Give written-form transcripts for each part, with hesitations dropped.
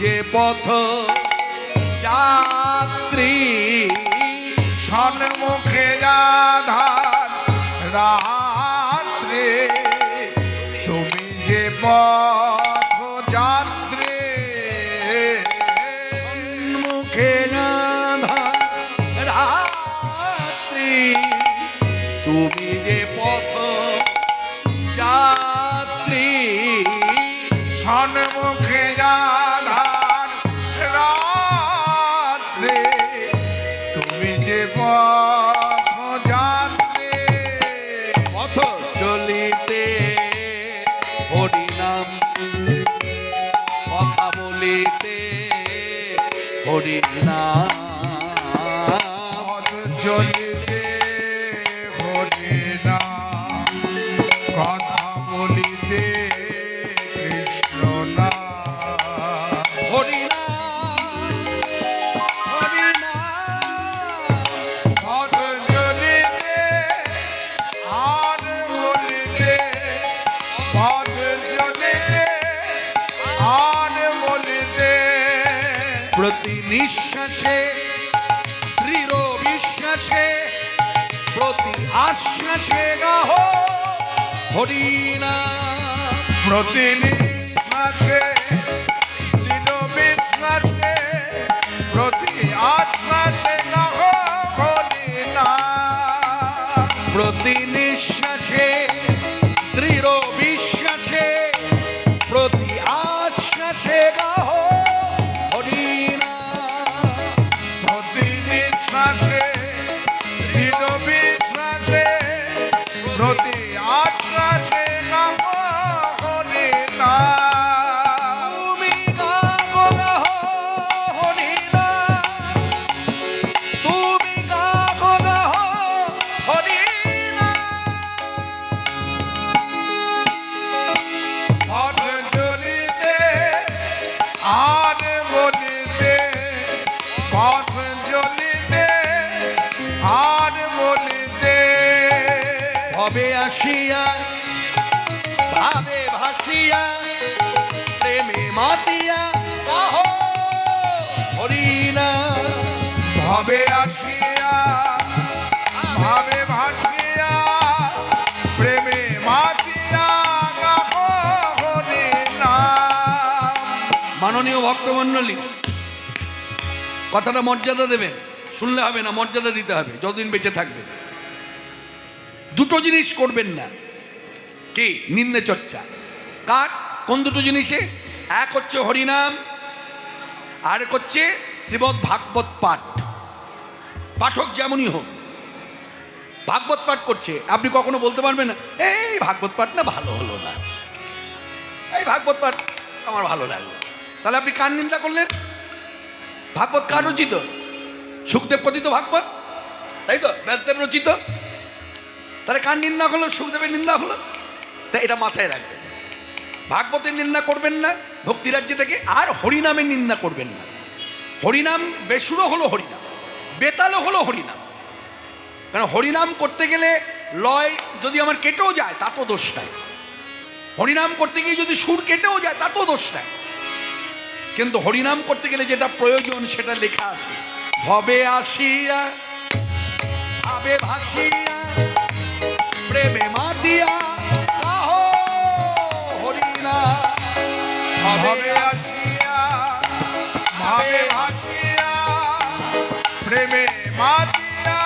যে পথ যাত্রী সন্মুখে আধার রাত্রে, তুমি যে পথ যাত্রী মুখে রাত্রি, তুমি যে পথ যাত্রী সন্মুখে আধার রাত্রে, তুমি যে পথ যাত্রী পথ চলিতে হরিনাম, কথা বলিতে হরিনাম, পথ চলিতে হরিনাম, কথা বলিতে কৃষ্ণ নাম। হরিনাম, হরিনাম, পথ চলিতে আর বলিতে, পথ চলিতে আর বলিতে, প্রতি নিঃশ্বাসে দৃঢ় বিশ্বাসে, প্রতি আশ্বাসে গাহ হরিনাম। প্রতি নিঃশ্বাসে দৃঢ় বিশ্বাসে, প্রতি আশ্বাসে গাহ হরিনাম। প্রতি নিঃশ্বাসে দৃঢ় বিশ্বাসে, প্রতি আশ্বাসে গাহ হরিনাম। প্রতি নিঃশ্বাসে দৃঢ় বিশ্বাসে, প্রতি আশ্বাসে গাহ হরিনাম। তুমি গাহ হরিনাম, তুমি গাহ হরিনাম। পথ চলিতে আর বলিতে, পথ চলিতে আর বলিতে, ভবে আসিয়া ভাবে ভাসিয়া, প্রেমে মাতিয়া গাহ হরিনাম। ভবে আসিয়া ভাবে ভাসিয়া, প্রেমে মাতিয়া গাহ হরিনাম। মাননীয় ভক্তমণ্ডলী, কথাটা মর্যাদা দেবেন, শুনলে হবে না, মর্যাদা দিতে হবে যতদিন বেঁচে থাকবেন। দুটো জিনিস করবেন না, কি? নিন্দে চর্চা। কার? কোন দুটো জিনিসে? এক হচ্ছে হরিনাম, আর এক হচ্ছে শ্রীমদ্ ভাগবত পাঠ। পাঠক যেমনই হোক, ভাগবত পাঠ করছে, আপনি কখনো বলতে পারবেন না এই ভাগবত পাঠ না ভালো হলো না, এই ভাগবত পাঠ আমার ভালো লাগলো। তাহলে আপনি কার নিন্দা করলেন? ভাগবত কার রচিত? সুখদেব কথিত ভাগবত, তাই তো? ব্যাসদেব রচিত। তাহলে কার নিন্দা হলো? সুখদেবের নিন্দা হলো। তাই এটা মাথায় রাখবেন, ভাগবতের নিন্দা করবেন না ভক্তিরাজ্য থেকে, আর হরিনামের নিন্দা করবেন না। হরিনাম বেসুরো হলো হরিনাম, বেতালও হলো হরিনাম। কারণ হরিনাম করতে গেলে লয় যদি আমার কেটেও যায় তাতেও দোষ নাই, হরিনাম করতে গিয়ে যদি সুর কেটেও যায় তাতেও দোষ নাই। কিন্তু হরিনাম করতে গেলে যেটা প্রয়োজন সেটা লেখা আছে, ভবে আসিয়া ভাবে ভাসিয়া, প্রেমে মাতিয়া গাহ হরিনাম। ভবে আসিয়া ভাবে ভাসিয়া, প্রেমে মাতিয়া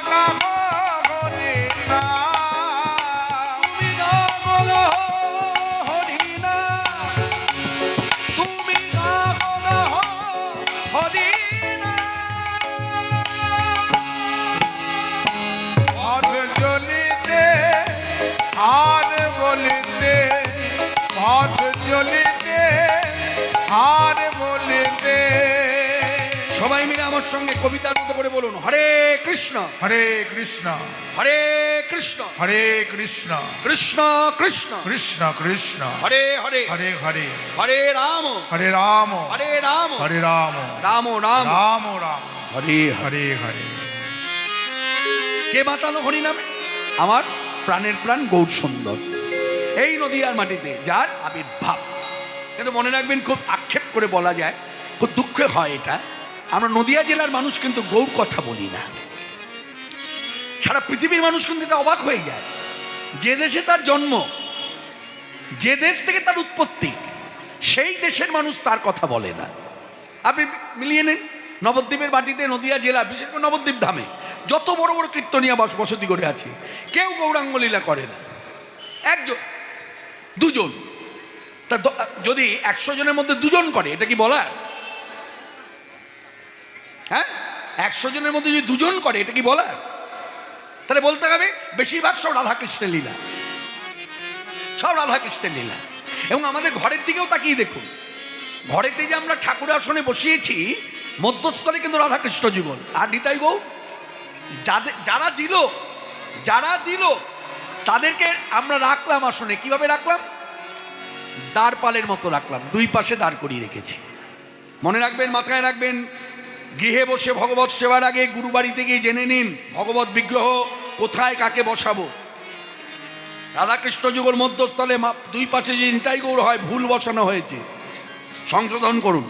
গাহ হরিনাম। তুমি গাহ হরিনাম, তুমি গাহ হরিনাম। পথ চলিতে আর বলিতে, পথ চলিতে আর বলিতে। সবাই মিলে আমার সঙ্গে কবিতার মতো করে বলুন, হরে কৃষ্ণ হরে কৃষ্ণ হরে কৃষ্ণ হরে কৃষ্ণ কৃষ্ণ কৃষ্ণ কৃষ্ণ কৃষ্ণ হরে হরে হরে হরে হরে রাম হরে রাম হরে রাম হরে রাম রাম রাম রাম রাম হরে হরে। হরে হরে। কে মাতানো হরিনামে? আমার প্রাণের প্রাণ গৌর সুন্দর, এই নদীয়ার মাটিতে যার আবির্ভাব। কিন্তু মনে রাখবেন, খুব আক্ষেপ করে বলা যায়, খুব দুঃখে হয় এটা, আমরা নদিয়া জেলার মানুষ কিন্তু গৌর কথা বলি না। সারা পৃথিবীর মানুষ কিন্তু এটা অবাক হয়ে যায়, যে দেশে তার জন্ম, যে দেশ থেকে তার উৎপত্তি, সেই দেশের মানুষ তার কথা বলে না। আপনি মিলিয়ে নেন, নবদ্বীপের বাটিতে নদিয়া জেলা, বিশেষ করে নবদ্বীপ ধামে যত বড় বড় কীর্তনিয়া বসতি করে আছে, কেউ গৌরাঙ্গ লীলা করে না। একজন দুজন, তা যদি 100 জনের মধ্যে 2 জন করে, এটা কি বলার? হ্যাঁ, 100 জনের মধ্যে যদি 2 জন করে, এটা কি বলার? তাহলে বলতে হবে বেশিরভাগ সব রাধাকৃষ্ণের লীলা, সব রাধাকৃষ্ণের লীলা। এবং আমাদের ঘরের দিকেও তাকিয়ে দেখুন, ঘরেতে যে আমরা ঠাকুর আসনে বসিয়েছি, মধ্যস্থলে কিন্তু রাধাকৃষ্ণ যুগল আর নিতাই গৌ। যারা দিল তাদেরকে আমরা রাখলাম আসনে। কিভাবে রাখলাম? দ্বারপালের মতো রাখলাম, 2 পাশে দাঁড় করিয়ে রেখেছি। মনে রাখবেন, মাথায় রাখবেন, গৃহে বসে ভগবত সেবার আগে গুরু বাড়িতে গিয়ে জেনে নিন ভগবত বিগ্রহ কোথায় কাকে বসাবো। রাধাকৃষ্ণ যুগল মধ্যস্থলে 2 পাশে যদি নিতাই গৌর হয়, ভুল বসানো হয়েছে, সংশোধন করুন,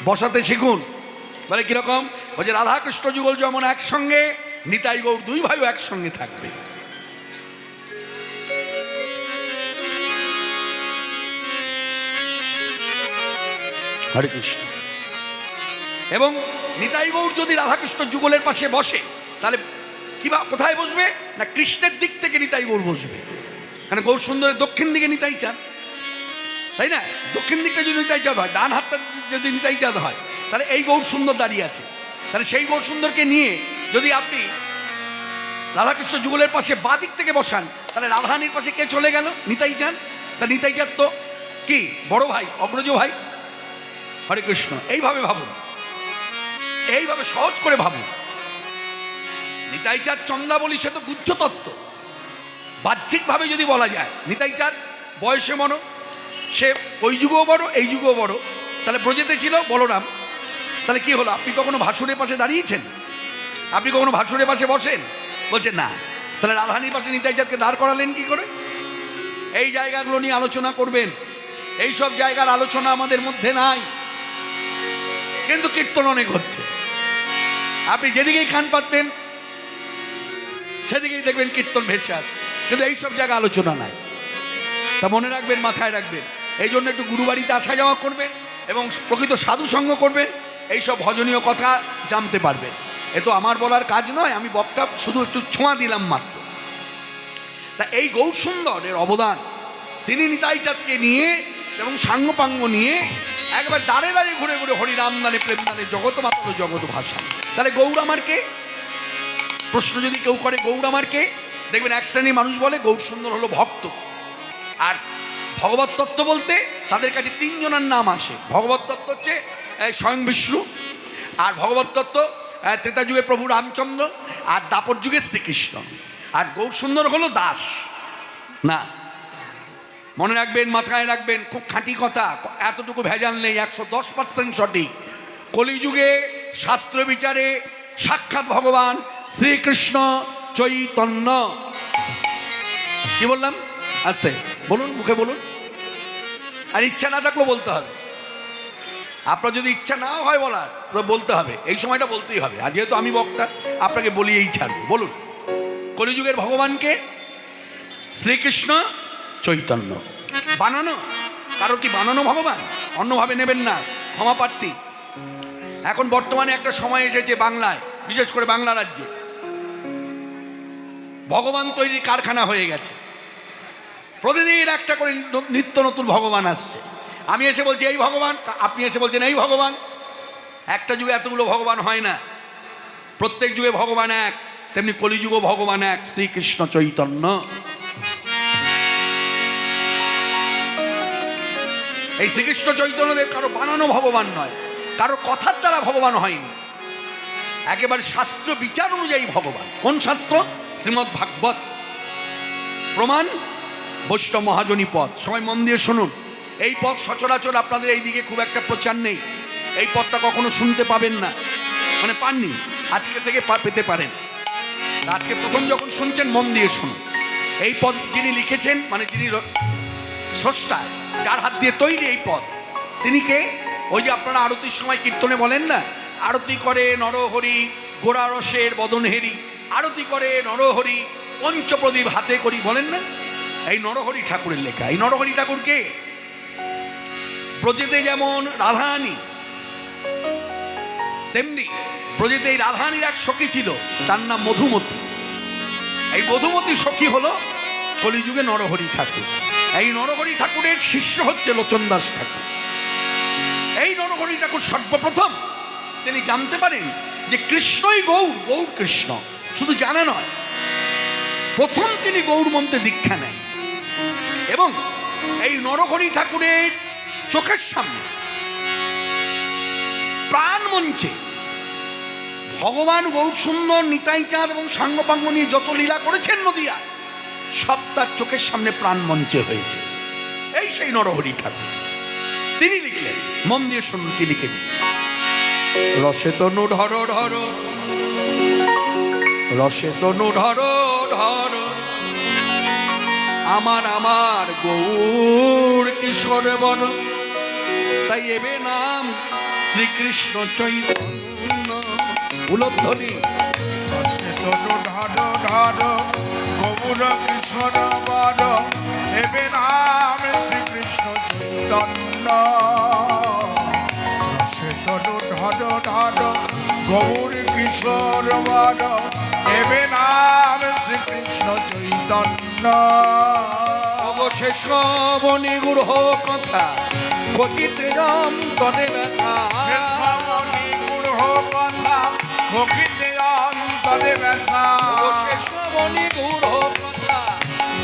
বসাতে শিখুন। বলে কিরকম? বলছে রাধাকৃষ্ণ যুগল যেমন একসঙ্গে, নিতাই গৌর 2 ভাইও একসঙ্গে থাকবে। হরে কৃষ্ণ। এবং নিতাই গৌর যদি রাধাকৃষ্ণ যুগলের পাশে বসে, তাহলে কোথায় বসবে না? কৃষ্ণের দিক থেকে নিতাই গৌর বসবে। কারণ গৌর সুন্দরের দক্ষিণ দিকে নিতাই চাঁদ, তাই না? দক্ষিণ দিকটা যদি নিতাই চাঁদ হয়, ডান হাতটা যদি নিতাই চাঁদ হয়, তাহলে এই গৌর সুন্দর দাঁড়িয়ে আছে। তাহলে সেই গৌর সুন্দরকে নিয়ে যদি আপনি রাধাকৃষ্ণ যুগলের পাশে বাঁ দিক থেকে বসান, তাহলে রাধারানীর পাশে কে চলে গেল? নিতাই চাঁদ। তা নিতাই চাঁদ তো কি বড় ভাই, অগ্রজ ভাই। হরে কৃষ্ণ। এইভাবে ভাবুন, এইভাবে সহজ করে ভাবুন। নিতাই চাঁদ চন্দ্রাবলী, সে তো গুচ্ছ তত্ত্ব। বাহ্যিকভাবে যদি বলা যায়, নিতাই চাঁদ বয়সে বড়, সে ওই যুগও বড়, এই যুগও বড়। তাহলে ব্রজেতে ছিল বলরাম। তাহলে কি হলো? আপনি কখনো ভাসুরের পাশে দাঁড়িয়েছেন? আপনি কখনো ভাসুরের পাশে বসেন? বলছেন না। তাহলে রাধারানীর পাশে নিতাই চাঁদকে দাঁড় করালেন কি করে? এই জায়গাগুলো নিয়ে আলোচনা করবেন। এই সব জায়গার আলোচনা আমাদের মধ্যে নাই, কিন্তু কীর্তন অনেক হচ্ছে। আপনি যেদিকেই কান পাতবেন, সেদিকেই দেখবেন কীর্তন ভেসে আসে, কিন্তু এইসব জায়গা আলোচনা নাই। তা মনে রাখবেন, মাথায় রাখবেন, এই জন্য একটু গুরুবাড়িতে আসা যাওয়া করবেন এবং প্রকৃত সাধু সঙ্গ করবেন। এইসব ভজনীয় কথা জানতে পারবেন। এ তো আমার বলার কাজ নয়, আমি বক্তা শুধু একটু ছোঁয়া দিলাম মাত্র। তা এই গৌর সুন্দরের অবদান, তিনি নিতাই চাঁদকে নিয়ে এবং সাঙ্গপাঙ্গ নিয়ে একবার দাঁড়ে দাঁড়িয়ে ঘুরে ঘুরে হরিরাম দানে প্রেম দানে জগৎ মাত্র জগৎ ভাষা। তাহলে গৌর আমার কে? প্রশ্ন যদি কেউ করে গৌর আমার কে, দেখবেন এক শ্রেণীর মানুষ বলে গৌর সুন্দর হলো ভক্ত। আর ভগবত তত্ত্ব বলতে তাদের কাছে 3 জনের নাম আসে। ভগবত তত্ত্ব হচ্ছে স্বয়ং বিষ্ণু, আর ভগবত তত্ত্ব ত্রেতা যুগে প্রভু রামচন্দ্র, আর দাপর যুগে শ্রীকৃষ্ণ। আর গৌর সুন্দর হলো দাস না। মনে রাখবেন, মাথায় রাখবেন, খুব খাঁটি কথা, এতটুকু ভেজাল নেই, 110% সঠিক। কলিযুগে শাস্ত্র বিচারে সাক্ষাৎ ভগবান শ্রীকৃষ্ণ চৈতন্য। কি বললাম? আস্তে বলুন, মুখে বলুন। আর ইচ্ছা না থাকলেও বলতে হবে। আপনার যদি ইচ্ছা না হয় বলার, তো বলতে হবে, এই সময়টা বলতেই হবে। আর যেহেতু আমি বক্তা, আপনাকে বলিয়েই ছাড়ব। বলুন, কলিযুগের ভগবানকে শ্রীকৃষ্ণ চৈতন্য। বানানো? কারোর কি বানানো ভগবান? অন্যভাবে নেবেন না, ক্ষমা প্রার্থী। এখন বর্তমানে একটা সময় এসেছে বাংলায়, বিশেষ করে বাংলা রাজ্যে ভগবান তৈরির কারখানা হয়ে গেছে। প্রতিদিন একটা করে নিত্য নতুন ভগবান আসছে। আমি এসে বলছি এই ভগবান, আপনি এসে বলছেন এই ভগবান। একটা যুগে এতগুলো ভগবান হয় না, প্রত্যেক যুগে ভগবান এক, তেমনি কলিযুগও ভগবান এক, শ্রীকৃষ্ণ চৈতন্য। এই শ্রীকৃষ্ণ চৈতন্যদেব কারো বানানো ভগবান নয়, কারো কথার দ্বারা ভগবান হয়নি, একেবারে শাস্ত্র বিচার অনুযায়ী ভগবান। কোন শাস্ত্র? শ্রীমদ্ ভাগবত। প্রমাণ বৈষ্ণব মহাজনী পদ। সবাই মন দিয়ে শুনুন। এই পদ সচরাচর আপনাদের এই দিকে খুব একটা প্রচার নেই, এই পদটা কখনো শুনতে পাবেন না, মানে পাননি, আজকে থেকে পেতে পারেন। আজকে প্রথম যখন শুনছেন মন দিয়ে শুনুন। এই পদ যিনি লিখেছেন, মানে যিনি স্রষ্টা, যার হাত দিয়ে তৈরি এই পদ, তিনি কে? ওই যে আপনারা আরতির সময় কীর্তনে বলেন না, আরতি করে নরহরি গোড়া রসের বদন হেরি, আরতি করে নরহরি পঞ্চপ্রদীপ হাতে করি, বলেন না? এই নরহরি ঠাকুরের লেখা। এই নরহরি ঠাকুর কে? ব্রজেতে যেমন রাধারানী, তেমনি ব্রজেতে এই রাধারানীর এক সখী ছিল, তার নাম মধুমতি। এই মধুমতি সখী হলো কলিযুগে নরহরি ঠাকুর। এই নরহরি ঠাকুরের শিষ্য হচ্ছে লোচন দাস ঠাকুর। এই নরহরি ঠাকুর সর্বপ্রথম তিনি জানতে পারেন যে কৃষ্ণই গৌর, গৌর কৃষ্ণ। শুধু জানা নয়, প্রথম তিনি গৌর মন্ত্রে দীক্ষা নেন এবং এই নরহরি ঠাকুরের চোখের সামনে প্রাণ মঞ্চে ভগবান গৌর সুন্দর, নিতাই চাঁদ এবং সাঙ্গপাঙ্গ নিয়ে যত লীলা করেছেন নদিয়া, সব তার চোখের সামনে প্রাণ মঞ্চে হয়েছে। এই সেই নরহরি ঠাকুর। তিনি লিখলেন, মন দিয়ে শুনুন কি লিখেছে। রসে তনু ঢর ঢর, রসে তনু ঢর ঢর, আমার আমার গৌর কিশোর বন, তাই এবে নাম শ্রীকৃষ্ণ চৈতন্য। উলধ্বনি। রসে তনু ঢর ঢর, গৌর কিশোর বর, এবে নাম শ্রীকৃষ্ণ চৈতন্য। রসে তনু ঢর ঢর, গৌর কিশোর বর, এবে নাম শ্রীকৃষ্ণ চৈতন্য। অবশেষ বনে গুরহ কথা, কহিতে রাম তনে ব্যথা। শ্রবণী গুরহ কথা, কহিতে অন্তরে ব্যথা। অবশেষ বনে গুরহ কথা,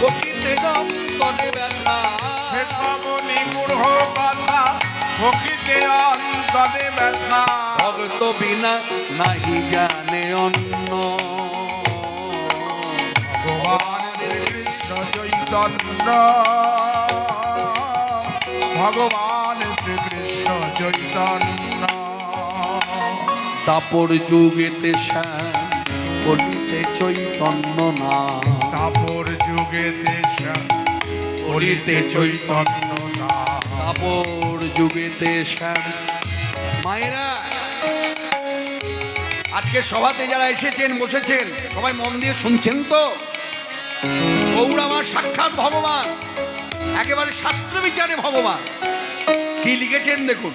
কহিতে রাম তনে ব্যথা। শ্রবণী গুরহ কথা, কহিতে অন্তরে ব্যথা। ভক্ত বিনা নাহি জানে অন্য, ভগবান শ্রীকৃষ্ণ চৈতন্য, ভগবান শ্রীকৃষ্ণ চৈতন্য। তাপর যুগেতে শ্যাম, কলিতে চৈতন্য না। তাপর যুগে দেশ, কলিতে চৈতন্য না। তাপর যুগেতে শ্যাম। মায়েরা, আজকে সভাতে যারা এসেছেন বসেছেন, সবাই মন দিয়ে শুনছেন তো? গৌর আমার সাক্ষাৎ ভগবান, একেবারে শাস্ত্র বিচারে ভগবান। কি লিখেছেন দেখুন।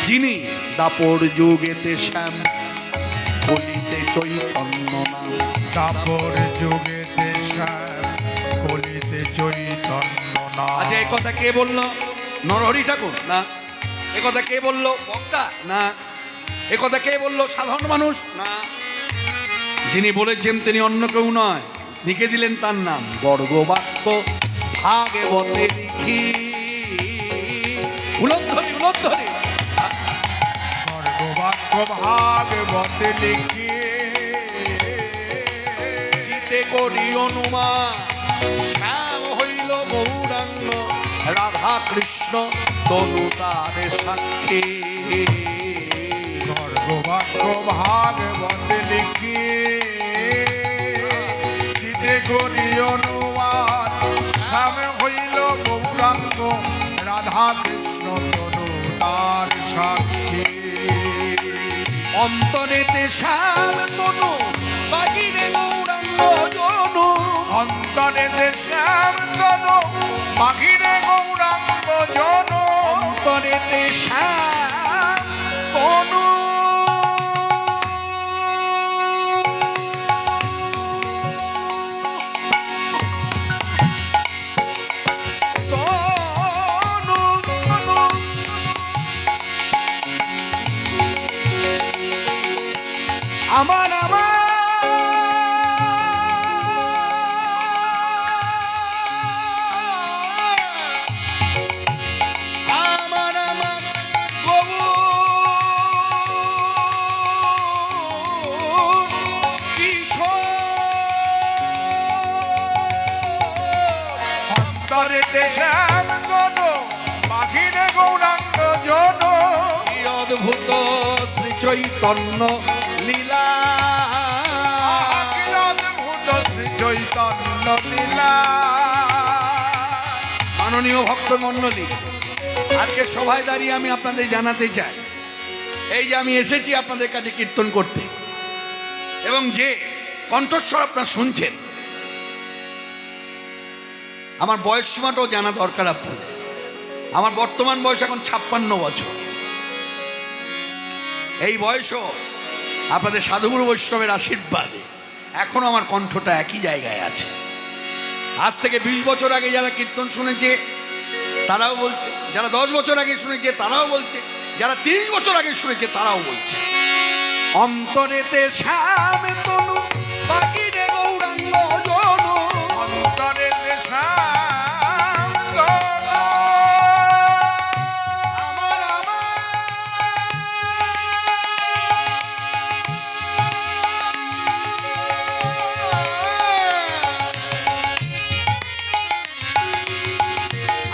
যিনি দাপর যুগেতে শ্যাম, কলিতে চৈতন্য নাম। তাপর যুগে দেশ, কলিতে চৈতন্য না। আচ্ছা, এ কথা কে বললো? নরহরি ঠাকুর? না। এ কথা কে বললো? বক্তা? না। এ কথা কে বললো? সাধারণ মানুষ? না। যিনি বলেছেন তিনি অন্য কেউ নয়, লিখে দিলেন তার নাম গর্গবাক্য ভাগবতে লিখি। উলধ্বনি, উলধ্বনি। গর্গবাক্য ভাগবতে লিখি। চিতে করি অনুমান, শ্যাম হইল গৌরাঙ্গ, রাধা কৃষ্ণ তনু তার সাক্ষী। গর্গবাক্য ভাগবতে লিখি। চিতে করি অনুমান, শ্যাম হইল গৌরাঙ্গ, রাধা কৃষ্ণ তনু তার সাক্ষী। অন্তরেতে শ্যাম তনু, বাহিরে গৌরাঙ্গ জনু। অন্তরে শ্যাম তনু, বাহিরে গৌরাঙ্গ জন। অন্তরেতে শ্যাম তনু, তনু, তনু। আমার আমার আমার আমার গৌর কিশোর। অন্তরে শ্যাম তনু, বাহিরে গৌরাঙ্গ জন। কি অদ্ভুত শ্রী চৈতন্য লীলা। কি অদ্ভুত শ্রী চৈতন্য লীলা। মাননীয় ভক্ত মণ্ডলী, আজকে সভায় দাঁড়িয়ে আমি আপনাদের জানাতে চাই, এই যে আমি এসেছি আপনাদের কাছে কীর্তন করতে, এবং যে কণ্ঠস্বর আপনারা শুনছেন, আমার বয়স সীমাটাও জানা দরকার আপনাদের। আমার বর্তমান বয়স এখন 56 বছর। এই বয়সও আপনাদের সাধুগুরু বৈষ্ণবের আশীর্বাদে এখনো আমার কণ্ঠটা একই জায়গায় আছে। আজ থেকে 20 বছর আগে যারা কীর্তন শুনেছে তারাও বলছে, যারা 10 বছর আগে শুনেছে তারাও বলছে, যারা 30 বছর আগে শুনেছে তারাও বলছে, অন্তরেতে শ্যাম তনু বাহিরে গৌরাঙ্গ জন। অন্তরেতে শ্যাম তনু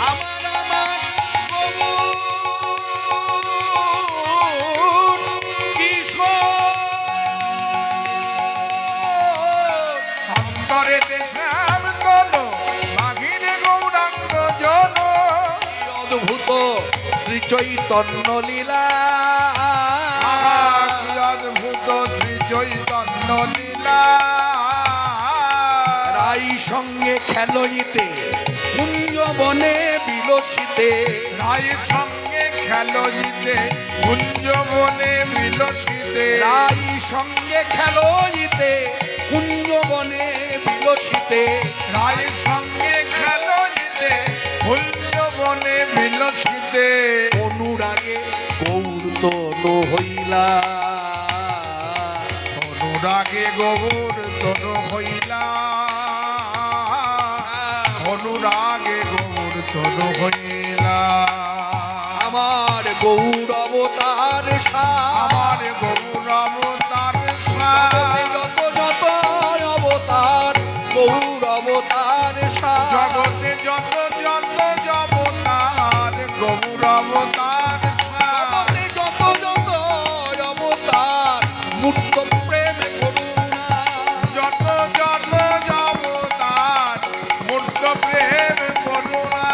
আমার আমার গৌর কিশোর। অন্তরেতে শ্যাম তনু বাহিরে গৌরাঙ্গ জন। অদ্ভুত শ্রী চৈতন্য লীলা, কি অদ্ভুত শ্রী চৈতন্য লীলা। রাই সঙ্গে খেলইতে কুঞ্জ বনে বিলসিতে, রায়ের সঙ্গে খেলজিতে কুঞ্জ বনে বিলসিতে। রাই সঙ্গে খেলইতে কুঞ্জ বনে বিলসিতে, রায়ের সঙ্গে খেলজিতে কুঞ্জ বনে বিলসিতে। অনুরাগে গৌর তনু হইলা, অনুরাগে গৌর তনু হইলা। অনুরাগে গৌর তনু হইলা। আমার গৌর অবতার আমার গৌর অবতার যত যত অবতার, গৌর অবতার জগতে যত যত জবতার গৌর অবতার। জগতে যত যত অবতার, মুক্ত প্রেম করুণা। যত যত জবতার মূর্ত প্রেম করুণা।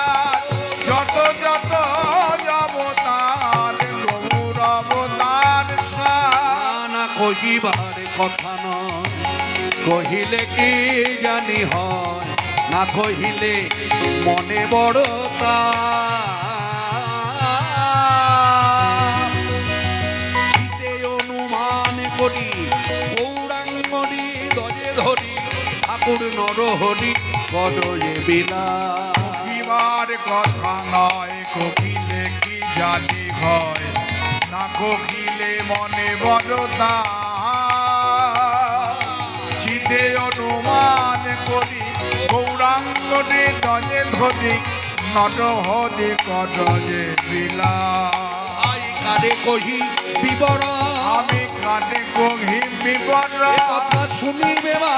যত যত জবতার গৌর অবতার। না কহিবার কথা নয়, কহিলে কি জানি হয়, না কহিলে মনে বড়তা। চিতে অনুমান করি গৌরাঙ্গরি দজে ধরি, ঠাকুর নরহরি গদয়ে বিলা। কহিবার কথা নয়, কহিলে কি জানি হয়, না কহিলে মনে বড়তা। চিতে অনুমান করি গৌরাঙ্গনে দজে ধরি, নরহরি গদয়ে বিলা। ভাই কারে কহি বিবরণ, আমি কানে কহি বিবরণ। কথা শুনিবে মা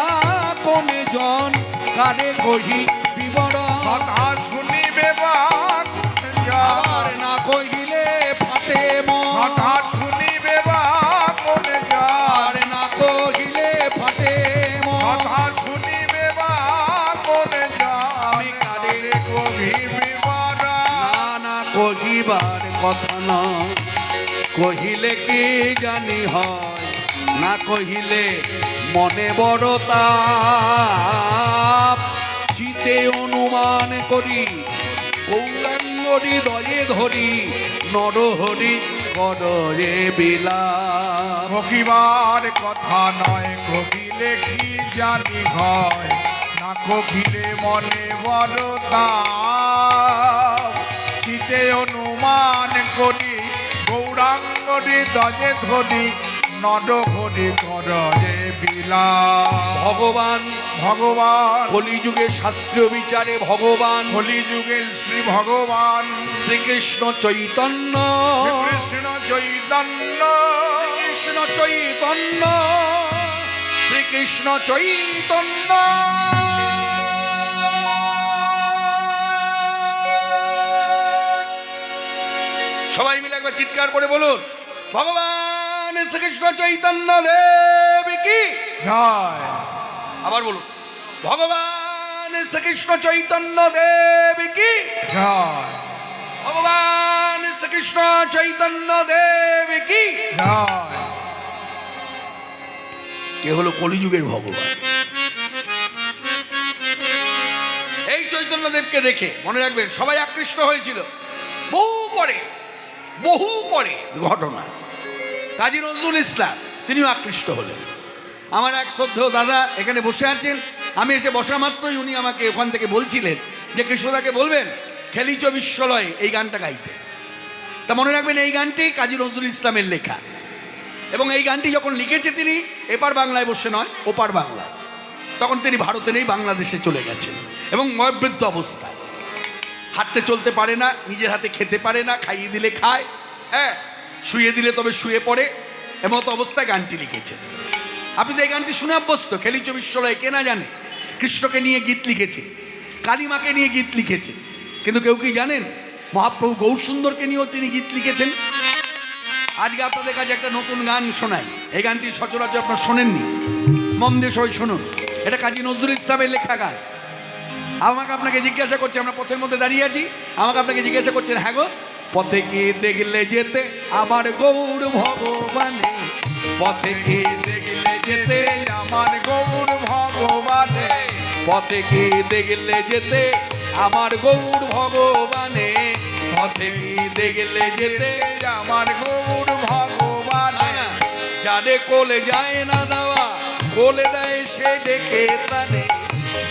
কোনে জন, কারে কহি বিবরণ। কথা শুনিবে বা আর না কহিলে ফাটে মন, কথা শুনিবে বা কোনে যা। আর না কহিলে ফাটে মন। কথা শুনিবে বা কোনে যা। আমি কারে কহি বিবরণ। না কহিবার কথা নয়, কহিলে কি জানি হয়, না কহিলে মনে বড় তাপ। চিতে অনুমান করি গৌরাঙ্গরি দয়ে ধরি, নরহরি গদয়ে বিলা। কহিবার কথা নয়, কহিলে কি জানি হয়, না কহিলে মনে বড়তা। চিতে অনুমান করি গৌরাঙ্গরি দজে ধরি, নরহরি গদয়ে বিলা। ভগবান ভগবান কলিযুগে শাস্ত্রীয় বিচারে ভগবান কলিযুগের শ্রী ভগবান শ্রীকৃষ্ণ চৈতন্য, কৃষ্ণ চৈতন্য। কৃষ্ণ চৈতন্য, শ্রীকৃষ্ণ চৈতন্য। সবাই মিলে একবার চিৎকার করে বলুন, ভগবান শ্রীকৃষ্ণ চৈতন্য দেব কি জয়। আবার বলুন, ভগবান শ্রীকৃষ্ণ চৈতন্য দেব কি জয়। ভগবান শ্রীকৃষ্ণ চৈতন্য দেব কি জয়। কে হলো কলিযুগের ভগবান। এই চৈতন্যদেবকে দেখে মনে রাখবেন সবাই আকৃষ্ট হয়েছিল। বহু পরে ঘটনা। কাজী নজরুল ইসলাম তিনিও আকৃষ্ট হলেন। আমার এক শ্রদ্ধেয় দাদা এখানে বসে আছেন, আমি এসে বসা মাত্রই উনি আমাকে ওখান থেকে বলছিলেন যে কৃষ্ণদাকে বলবেন খেলিচ বিশ্বলয়ে এই গানটা গাইতে। তা মনে রাখবেন এই গানটি কাজী নজরুল ইসলামের লেখা, এবং এই গানটি যখন লিখেছে তিনি এপার বাংলায় বসে নয়, ওপার বাংলায়। তখন তিনি ভারতে নেই, বাংলাদেশে চলে গেছেন এবং বয়োবৃদ্ধ অবস্থায়, হাঁটতে চলতে পারে না, নিজের হাতে খেতে পারে না, খাইয়ে দিলে খায়, হ্যাঁ শুয়ে দিলে তবে শুয়ে পড়ে, এমতো অবস্থায় গানটি লিখেছেন। আপনি তো এই গানটি শুনে অভ্যস্ত। খেলিচ বিশ্বলয়ে কে না জানে, কৃষ্ণকে নিয়ে গীত লিখেছে, কালিমাকে নিয়ে গীত লিখেছে, কিন্তু কেউ কি জানেন মহাপ্রভু গৌরসুন্দরকে নিয়েও তিনি গীত লিখেছেন। আজকে আপনাদের কাছে একটা নতুন গান শোনাই। এই গানটি সচরাচর আপনারা শোনেননি, মন দিয়ে সবাই শুনুন। এটা কাজী নজরুল ইসলামের লেখা গান। আমাকে আপনাকে জিজ্ঞাসা করছে, আমরা পথের মধ্যে দাঁড়িয়ে আছি, আমাকে আপনাকে জিজ্ঞাসা করছেন, হ্যাঁ গো পথে কি দেখলে যেতে আমার গৌর ভগবানে, পথে কি দেখলে যেতে আমার গৌর ভগবানে, পথে কি দেখলে যেতে আমার গৌর ভগবানে, পথে কি দেখলে যেতে আমার গৌর ভগবানে। যারে কোলে যায় না দেওয়া কোলে দেয় সে ডেকে তানে,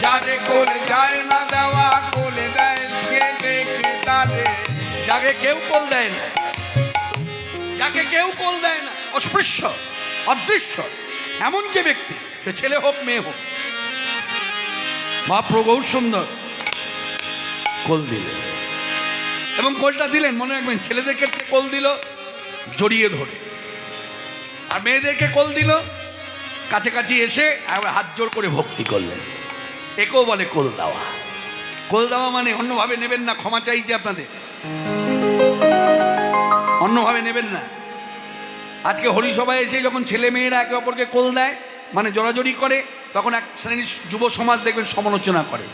যারে কোলে যায় না দেওয়া কোলে দেয় সে ডেকে তারে। যাকে কেউ কোল দেয় না, যাকে কেউ কোল দেয় না, অস্পৃশ্য অদৃশ্য এমন যে ব্যক্তি, সে ছেলে হোক মেয়ে হোক, মহাপ্রভু গৌরসুন্দর কোল দিলেন। এবং কোলটা দিলেন মনে রাখবেন, ছেলেদের ক্ষেত্রে কোল দিল জড়িয়ে ধরে, আর মেয়েদেরকে কোল দিল কাছাকাছি এসে আবার হাত জোর করে ভক্তি করলেন। একেও বলে কোল দেওয়া। কোল দেওয়া মানে অন্যভাবে নেবেন না, ক্ষমা চাইছি আপনাদের, অন্যভাবে নেবেন না। আজকে হরিসভায় এসে যখন ছেলে মেয়েরা একে অপরকে কোল দেয়, মানে জড়াজড়ি করে, তখন এক শ্রেণীর যুব সমাজ দেখবেন সমালোচনা করে।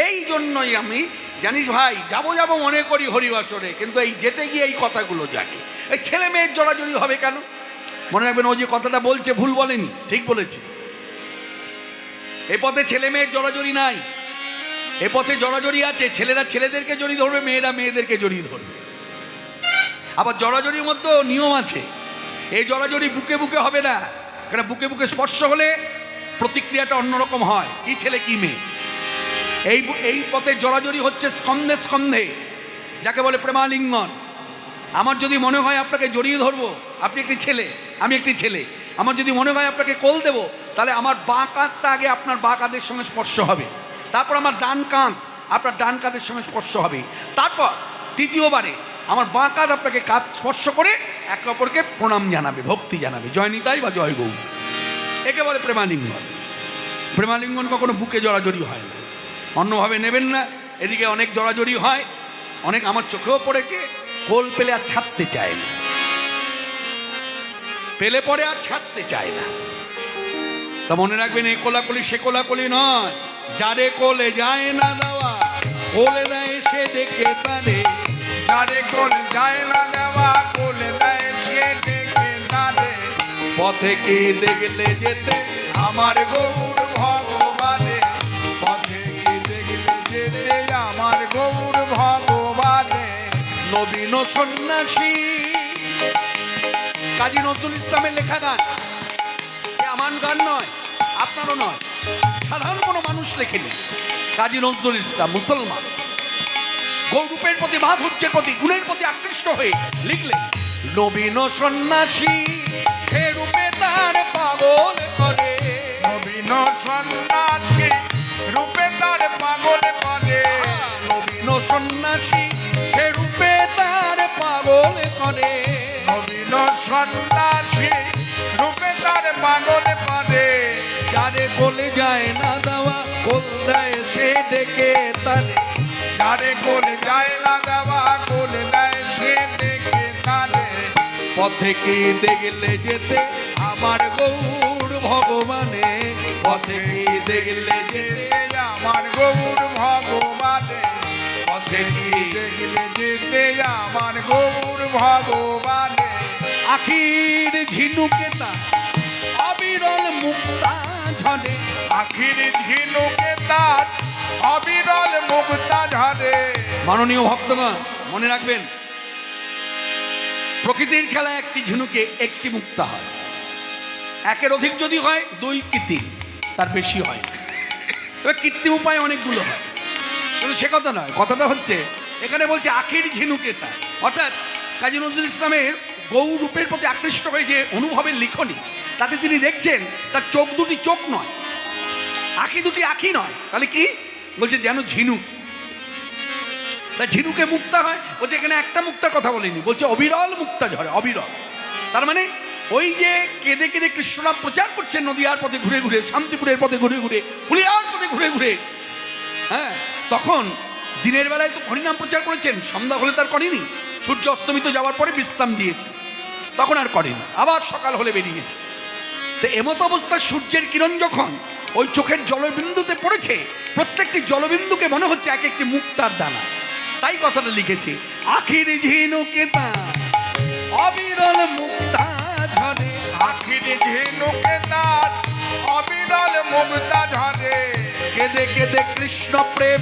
এই জন্যই আমি জানিস ভাই যাবো মনে করি হরিবাসরে, কিন্তু এই যেতে গিয়ে এই কথাগুলো জাগে। এই ছেলে মেয়ের জড়াজড়ি হবে কেন? মনে রাখবেন ও যে কথাটা বলছে ভুল বলেনি, ঠিক বলেছে। এ পথে ছেলে মেয়ের জড়াজড়ি নাই, এ পথে জড়াজড়ি আছে। ছেলেরা ছেলেদেরকে জড়িয়ে ধরবে, মেয়েরা মেয়েদেরকে জড়িয়ে ধরবে। আবার জড়াজড়ির মধ্যেও নিয়ম আছে। এই জড়াজড়ি বুকে বুকে হবে না, কারণ বুকে বুকে স্পর্শ হলে প্রতিক্রিয়াটা অন্যরকম হয়, কি ছেলে কি মেয়ে। এই পথে জড়াজড়ি হচ্ছে স্কন্ধে স্কন্ধে, যাকে বলে প্রেমালিঙ্গন। আমার যদি মনে হয় আপনাকে জড়িয়ে ধরবো, আপনি একটি ছেলে আমি একটি ছেলে, আমার যদি মনে হয় আপনাকে কোল দেবো, তাহলে আমার বাঁ কাঁধটা আগে আপনার বাঁ কাঁধের সঙ্গে স্পর্শ হবে, তারপর আমার ডান কাঁধ আপনার ডান কাঁধের সঙ্গে স্পর্শ হবে, তারপর তৃতীয়বারে আমার বাঁ কাঁধ আপনাকে কাঁধ স্পর্শ করে একে অপরকে প্রণাম জানাবে, ভক্তি জানাবে, জয় নিতাই বা জয় গৌর। একে বলে প্রেমালিঙ্গন। প্রেমালিঙ্গন কখনো বুকে জড়াজড়ি হয় না, অন্যভাবে নেবেন না। এদিকে অনেক জড়াজড়ি হয়, অনেক আমার চোখেও পড়েছে, কোল পেলে আর ছাড়তে চায় না, পেলে পরে আর ছাড়তে চায় না। তা মনে রাখবেন এই কোলাকুলি সে কোলাকুলি নয়। যারে কোলে যায় না দেওয়া কোলে দেয় সে ডেকে তারে, যারে কোলে যায় না দেওয়া কোলে দেয় সে ডেকে তারে। পথে কি দেখলে যেতে আমার গৌর ভগবানে, পথে কি দেখলে যেতে আমার গৌর ভগবানে। নবীন সন্ন্যাসী। কাজী নজরুল ইসলামের লেখা গান, আমার গান নয়, আপনারও নয়, সাধারণ কোনো মানুষ লেখেনি। কাজী নজরুল ইসলাম মুসলমান, গৌরূপের প্রতি, মাধুর্যের প্রতি, গুণের প্রতি আকৃষ্ট হয়ে লিখলেন, নবীন সন্ন্যাসী সে রূপে তার পাগল করে, নবীন সন্ন্যাসী রূপে তার পাগল করে। নবীন সন্ন্যাসী সে রূপে তার পাগল করে, নবীন সন্ন্যাসী রূপে তার পাগল করে। যারে কোলে যায় না দেওয়া কোল দেয় সে ডেকে তারে, যারে কোলে যায় না দেওয়া কোলে দেয় সে ডেকে তারে। পথে কি দেখলে যেতে আমার গৌর ভগবানে, পথে কি দেখলে যেতে আমার গৌর ভগবানে, পথে কি দেখলে যেতে আমার গৌর ভগবানে আখির ঝিনুকে তা অবিরল মুক্তা ঝরে। আখির ঝিনুকে তার অবিরল মুক্তা ঝরে। মাননীয় ভক্তগণ মনে রাখবেন, প্রকৃতির খেলা একটি ঝিনুকে একটি মুক্তা হয়, একের অধিক যদি হয় 2 কি 3, তার বেশি হয়। এবার কৃত্রিম উপায় অনেকগুলো হয়, কিন্তু সে কথা নয়। কথাটা হচ্ছে এখানে বলছে আখির ঝিনুকে তা, অর্থাৎ কাজী নজরুল ইসলামের গৌর রূপের প্রতি আকৃষ্ট হয়ে যে অনুভবের লিখনি, তাতে তিনি দেখছেন তার চোখ দুটি চোখ নয়, আখি দুটি আখি নয়, তাহলে কি বলছে যেন ঝিনুক। তা ঝিনুকে মুক্তা হয় বলছে, এখানে একটা মুক্তার কথা বলেনি, বলছে অবিরল মুক্তা ঝরে, অবিরল। তার মানে ওই যে কেঁদে কেঁদে কৃষ্ণনাম প্রচার করছেন নদীয়ার পথে ঘুরে ঘুরে, শান্তিপুরের পথে ঘুরে ঘুরে, হুলিয়ার পথে ঘুরে ঘুরে, হ্যাঁ, তখন দিনের বেলায় তো হরিনাম প্রচার করেছেন, সন্ধ্যা হলে তার করেনি, সূর্য অস্তমিত যাওয়ার পরে বিশ্রাম দিয়েছে, তখন আর করেনি, আবার সকাল হলে বেরিয়েছে। তো এমত অবস্থায় সূর্যের কিরণ যখন ওই চোখের জলবিন্দুতে পড়েছে, প্রত্যেকটি জলবিন্দুকে মনে হচ্ছে এক একটি মুক্তার দানা, তাই কথাটা লিখেছে আখির ঝিনুকে তা অবিরল মুক্তা ঝরে। আখির ঝিনুকে তার অবিরল মুক্তা ঝরে। কেঁদে কেঁদে কৃষ্ণ প্রেম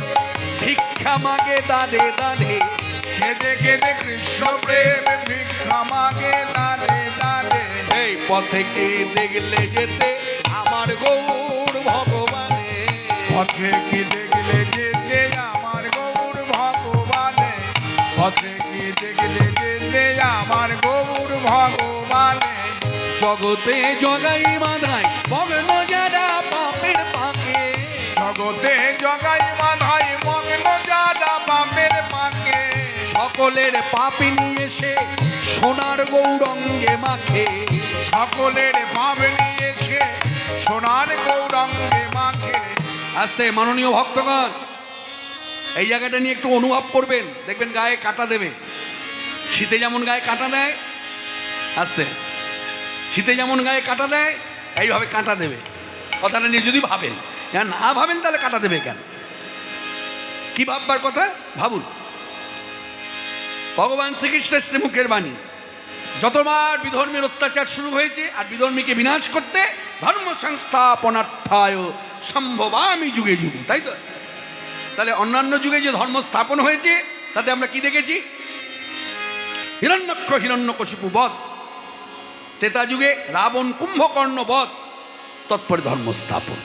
ভিক্ষা মাগে দানে দানে। কেঁদে কেঁদে কৃষ্ণ প্রেম ভিক্ষা মাগে দানে দানে। এই পথে কি দেখলে যেতে আমার গৌর ভগবানে। পথে কি দেখলে যেতে আমার গৌর ভগবানে। পথে কি দেখলে যেতে আমার গৌর ভগবানে। জগতে জগাই মাধাই মগ্ন যারা পাপের পাকে। জগতে জগাই মাধাই মগ্ন যারা পাপের পাকে। সকলের পাপ নিয়ে এসে সোনার গৌরঙ্গে মাখে। সকলের পাপ নিয়ে এসে সোনার গৌরঙ্গে মাখে। আস্তে মাননীয় ভক্তগণ এই জায়গাটা নিয়ে একটু অনুভব করবেন, দেখবেন গায়ে কাটা দেবে। শীতে যেমন গায়ে কাটা দেয়, আস্তে শীতে যেমন গায়ে কাটা দেয়, এইভাবে কাটা দেবে। কথাটা নিয়ে যদি ভাবেন, না ভাবেন তাহলে কাটা দেবে কেন? কি ভাববার কথা ভাবুন। ভগবান শ্রীকৃষ্ণের শ্রীমুখের বাণী, যতবার বিধর্মীর অত্যাচার শুরু হয়েছে আর বিধর্মীকে বিনাশ করতে ধর্ম সংস্থাপনার্থায় সম্ভবামি যুগে যুগে, তাই তো? তাহলে অন্যান্য যুগে যে ধর্ম স্থাপন হয়েছে তাতে আমরা কি দেখেছি? হিরণ্যক্ষ হিরণ্যকশিপু বধ, ত্রেতা যুগে রাবণ কুম্ভকর্ণ বধ, তৎপরে ধর্ম স্থাপন।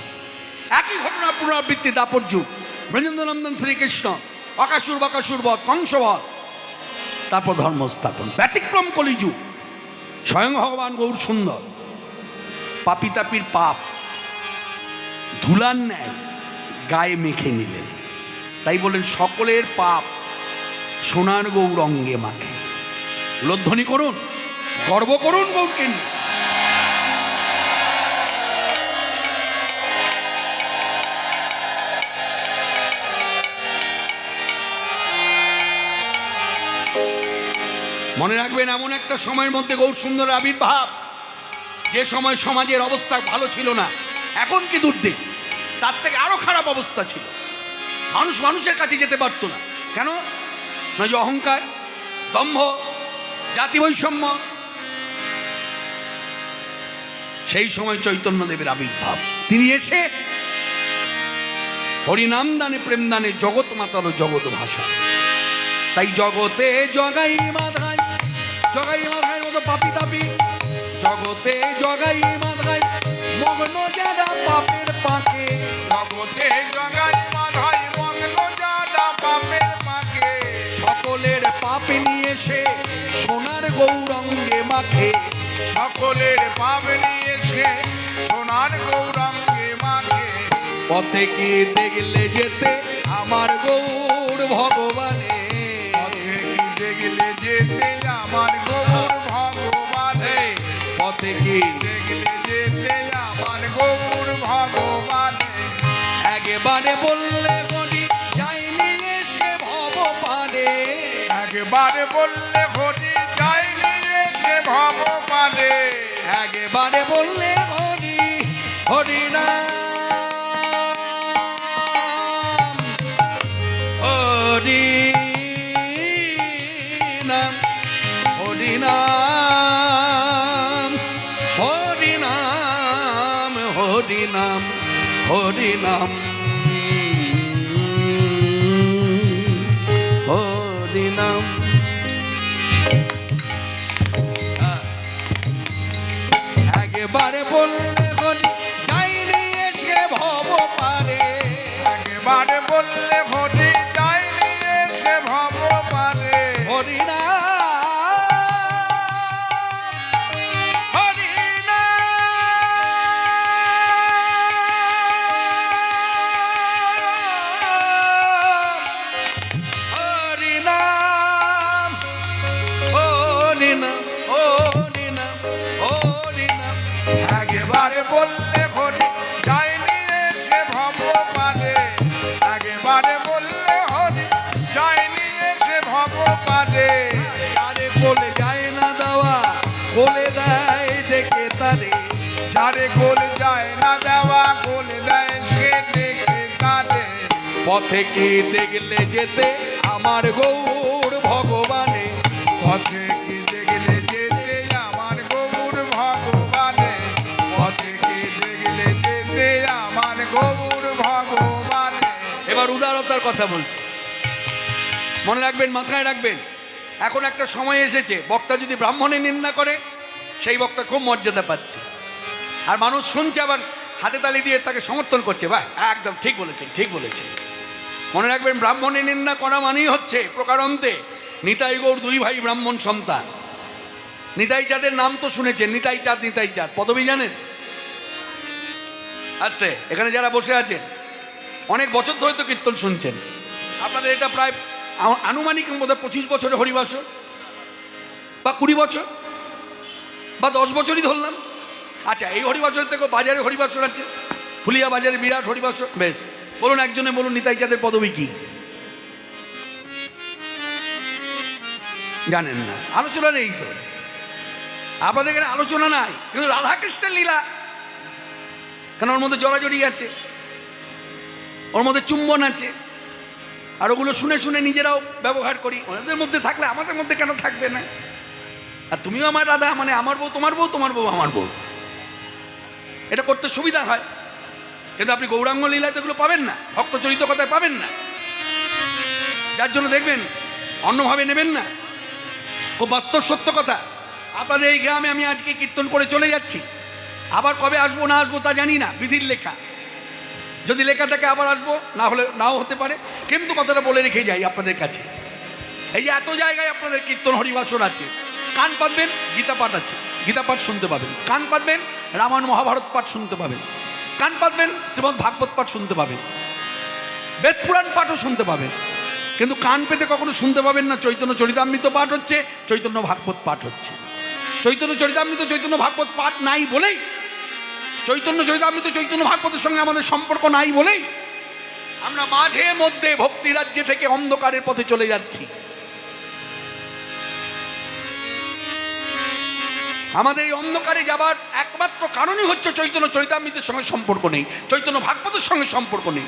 একই ঘটনা পুনরাবৃত্তি দাপর যুগ, ব্রজেন্দ্রনন্দন শ্রীকৃষ্ণ অকাসুর বাকাসুর বধ, কংস বধ, তারপর ধর্ম স্থাপন। ব্যতিক্রম কলিযুগ, স্বয়ং ভগবান গৌর সুন্দর পাপি তাপির পাপ ধুলার ন্যায় গায়ে মেখে নিলেন, তাই বলেন সকলের পাপ সোনার গৌরঙ্গে মাখে। উলধ্বনি করুন, গর্ব করুন গৌরকে নিয়ে। মনে রাখবেন, এমন একটা সময়ের মধ্যে গৌর সুন্দরের আবির্ভাব, যে সময় সমাজের অবস্থা ভালো ছিল না, এখন কি দুর্দিন, তার থেকে আরো খারাপ অবস্থা ছিল। মানুষ মানুষের কাছে যেতে পারতো না, কেন না? যে অহংকার, দম্ভ, জাতি বৈষম্য। সেই সময় চৈতন্যদেবের আবির্ভাব, তিনি এসে হরিনাম দানে প্রেম দানে জগৎ মাতালো জগৎ ভাষা। তাই জগতে জগাই মাধাই, জগাই মাধাইয়ের মতো পাপি তাপি, জগতে জগাই মাধাই মগ্ন যারা পাপের পাকে। জগতে জগাই মাধাই মগ্ন যারা পাপের পাকে। সকলের পাপ নিয়ে এসে সোনার গৌরঙ্গে মাখে। সকলের পাপ নিয়ে এসে সোনার গৌরঙ্গে মাখে। পথে কি দেখলে যেতে আমার গৌর ভগবানে। পথে কি দেখলে যেতে আমার গৌর ভগবানে। পথে কি দেখলে যেতে আমার গৌর ভগবানে। একবারে বললে হরি যাইনি এসে ভবপানে। একবারে বললে হরি যাইনি এসে ভবপানে। একবারে বললে হরি হরি নাম হরি নাম হরি নাম হরি নাম হরি নাম হরি নাম। একবারে বললে হরি যাইনি এসে ভব পারে, একবারে বললে হরি যায়নি এসে ভব পারে। হরি নাম হরি নাম হরি নাম হরি নাম হরি নাম। একবারে বললে হরি যায়নি এসে ভব পারে। একবারে বললে হরি যায়নি এসে ভব পারে। যারে বলে যায় না দেওয়া বলে দেয় ডেকে তারে, যারে গোল যায় না দেওয়া গোল দেয় সে দেখে তারে। পথে কি দেখলে যেতে আমার গৌর ভগবানে, পথে কি দেখলে যেতে আমার গৌর ভগবানে। পথে কি দেখলে যেতে আমার গৌর ভগবানে। এবার উদারতার কথা বলছি, মনে রাখবেন, মাথায় রাখবেন। এখন একটা সময় এসেছে, বক্তা যদি ব্রাহ্মণের নিন্দা করে সেই বক্তা খুব মর্যাদা পাচ্ছে, আর মানুষ শুনছে আবার হাতে তালি দিয়ে তাকে সমর্থন করছে। বাহ, একদম ঠিক বলেছেন, ঠিক বলেছেন। মনে রাখবেন, ব্রাহ্মণের নিন্দা করা মানেই হচ্ছে প্রকারান্তে নিতাই গৌর দুই ভাই ব্রাহ্মণ সন্তান। নিতাই চাঁদের নাম তো শুনেছেন, নিতাই চাঁদ, নিতাই চাঁদ পদবী জানেন? আচ্ছা, এখানে যারা বসে আছেন অনেক বছর ধরে তো কীর্তন শুনছেন। আপনাদের এটা প্রায় আনুমানিক বোধহয় 25 বছরের হরিবাসর, বা 20 বছর, বা 10 বছরই ধরলাম। আচ্ছা, এই হরিবাসর থেকে বাজারে হরিবাসর আছে, ফুলিয়া বাজারে বিরাট হরিবাসর। বেশ, বলুন একজনে বলুন নিতাই চাঁদের পদবী কি জানেন না? আলোচনা নেই তো, আপনাদের এখানে আলোচনা নাই, কিন্তু রাধাকৃষ্ণের লীলা, কারণ ওর মধ্যে জড়াজড়ি আছে, ওর মধ্যে চুম্বন আছে, আর ওগুলো শুনে শুনে নিজেরাও ব্যবহার করি। ওদের মধ্যে থাকলে আমাদের মধ্যে কেন থাকবে না? আর তুমিও আমার রাধা, মানে আমার বউ তোমার বউ, তোমার বউ আমার বউ, এটা করতে সুবিধা হয়। কিন্তু আপনি গৌরাঙ্গ লীলায় তো এগুলো পাবেন না, ভক্ত চরিত কথায় পাবেন না, যার জন্য দেখবেন অন্যভাবে নেবেন না। খুব বাস্তব সত্য কথা। আপনাদের এই গ্রামে আমি আজকে কীর্তন করে চলে যাচ্ছি, আবার কবে আসবো না আসবো তা জানি না, বিধির লেখা। যদি লেখা থাকে আবার আসবো, না হলে নাও হতে পারে। কিন্তু কথাটা বলে রেখে যাই আপনাদের কাছে, এই যে এত জায়গায় আপনাদের কীর্তন হরিবাসর আছে, কান পাতবেন গীতা পাঠ আছে, গীতা পাঠ শুনতে পাবেন। কান পাতবেন রামায়ণ মহাভারত পাঠ শুনতে পাবেন। কান পাতবেন শ্রীমদ্ ভাগবত পাঠ শুনতে পাবেন, বেদ পুরাণ পাঠও শুনতে পাবেন। কিন্তু কান পেতে কখনো শুনতে পাবেন না চৈতন্য চরিতামৃত পাঠ হচ্ছে, চৈতন্য ভাগবত পাঠ হচ্ছে। চৈতন্য চরিতামৃত চৈতন্য ভাগবত পাঠ নাই বলেই, চৈতন্য চরিতামৃত চৈতন্য ভাগবতের সঙ্গে আমাদের সম্পর্ক নাই বলেই আমরা মাঝে মধ্যে ভক্তি রাজ্যে থেকে অন্ধকারের পথে চলে যাচ্ছি। আমাদের এই অন্ধকারে যাবার একমাত্র কারণই হচ্ছে চৈতন্য চরিতামৃতের সঙ্গে সম্পর্ক নেই, চৈতন্য ভাগবতের সঙ্গে সম্পর্ক নেই।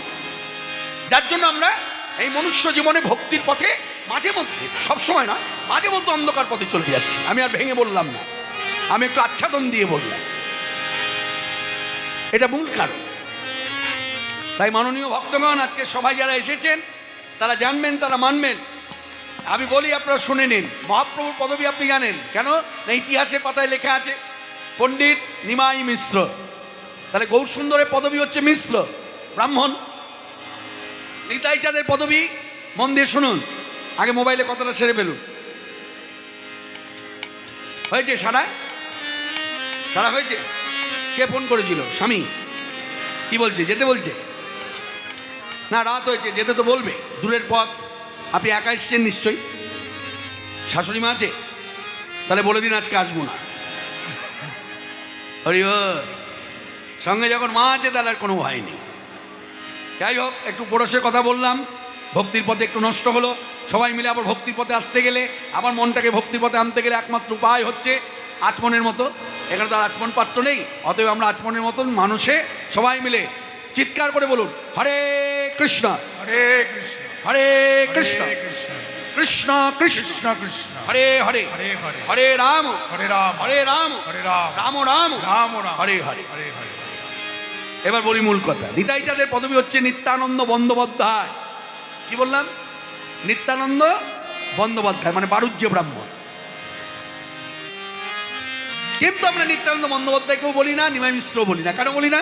যার জন্য আমরা এই মনুষ্য জীবনে ভক্তির পথে মাঝে মধ্যে, সবসময় না, মাঝে মধ্যে অন্ধকার পথে চলে যাচ্ছি। আমি আর ভেঙে বললাম না, আমি একটু আচ্ছাদন দিয়ে বললাম, এটা মূল কারণ। তাই মাননীয় ভক্তগণ, আজকে সবাই যারা এসেছেন তারা জানবেন, তারা মানবেন। আমি বলি, আপনারা শুনে নিন। মহাপ্রভুর পদবী আপনি জানেন কেন? না, ইতিহাসের পাতায় লেখা আছে পণ্ডিত নিমাই মিশ্র। তাহলে গৌর সুন্দরের পদবী হচ্ছে মিশ্র, ব্রাহ্মণ। নিতাই চাঁদের পদবী মন দিয়ে শুনুন, আগে মোবাইলে কথাটা সেরে ফেলুন। হয়েছে সারা? সারা হয়েছে? কে ফোন করেছিল? স্বামী। কি বলছে? যেতে বলছে না? রাত হয়েছে, যেতে তো বলবে, দূরের পথ। আপনি একা এসেছেন নিশ্চয়ই, শাশুড়ি মা আছে? তাহলে বলে দিন আজকে আসবো না। হরি সঙ্গে যখন মা আছে তাহলে আর কোনো ভয় নেই। যাই হোক, একটু পড়োশের কথা বললাম, ভক্তির পথে একটু নষ্ট হলো। সবাই মিলে আবার ভক্তির পথে আসতে গেলে, আবার মনটাকে ভক্তির পথে আনতে গেলে একমাত্র উপায় হচ্ছে আচমনের মতো। এখানে তো আর আচমন পাত্র নেই, অতএব আমরা আচমনের মতন মানুষে সবাই মিলে চিৎকার করে বলুন, হরে কৃষ্ণ হরে কৃষ্ণ হরে কৃষ্ণ কৃষ্ণ কৃষ্ণ কৃষ্ণ কৃষ্ণ কৃষ্ণ হরে হরে হরে হরে হরে রাম হরে রাম হরে রাম হরে রাম রাম রাম রাম রাম হরে হরে। হরে হরে। এবার বলি মূল কথা। নিতাই চাঁদের পদবী হচ্ছে নিত্যানন্দ বন্দ্যোপাধ্যায়। কি বললাম? নিত্যানন্দ বন্দ্যোপাধ্যায়, মানে বারুজ্য ব্রাহ্মণ। কিন্তু আমরা নিত্যানন্দ বন্দ্যোপাধ্যায়কেও বলি না, নিমাই মিশ্রও বলি না। কেন বলি না?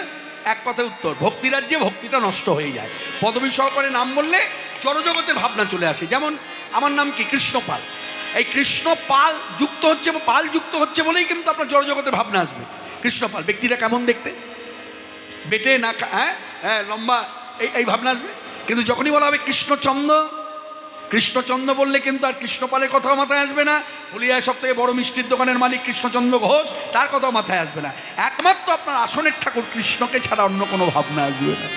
এক কথায় উত্তর, ভক্তিরাজ্যে ভক্তিটা নষ্ট হয়ে যায়। পদবী সহকারে নাম বললে জড়জগতের ভাবনা চলে আসে। যেমন আমার নাম কি? কৃষ্ণপাল। এই কৃষ্ণপাল যুক্ত হচ্ছে, পাল যুক্ত হচ্ছে বলেই কিন্তু আপনার জড়জগতের ভাবনা আসবে। কৃষ্ণপাল ব্যক্তিটা কেমন দেখতে, বেটে না হ্যাঁ হ্যাঁ লম্বা, এই ভাবনা আসবে। কিন্তু যখনই বলা হবে কৃষ্ণচন্দ্র, কৃষ্ণচন্দ্র বললে কিন্তু আর কৃষ্ণপালের কথাও মাথায় আসবে না। হুলিয়ায় সব থেকে বড় মিষ্টির দোকানের মালিক কৃষ্ণচন্দ্র ঘোষ, তার কথাও মাথায় আসবে না। একমাত্র আপনার আসনের ঠাকুর কৃষ্ণকে ছাড়া অন্য কোনো ভাবনা আসবে না।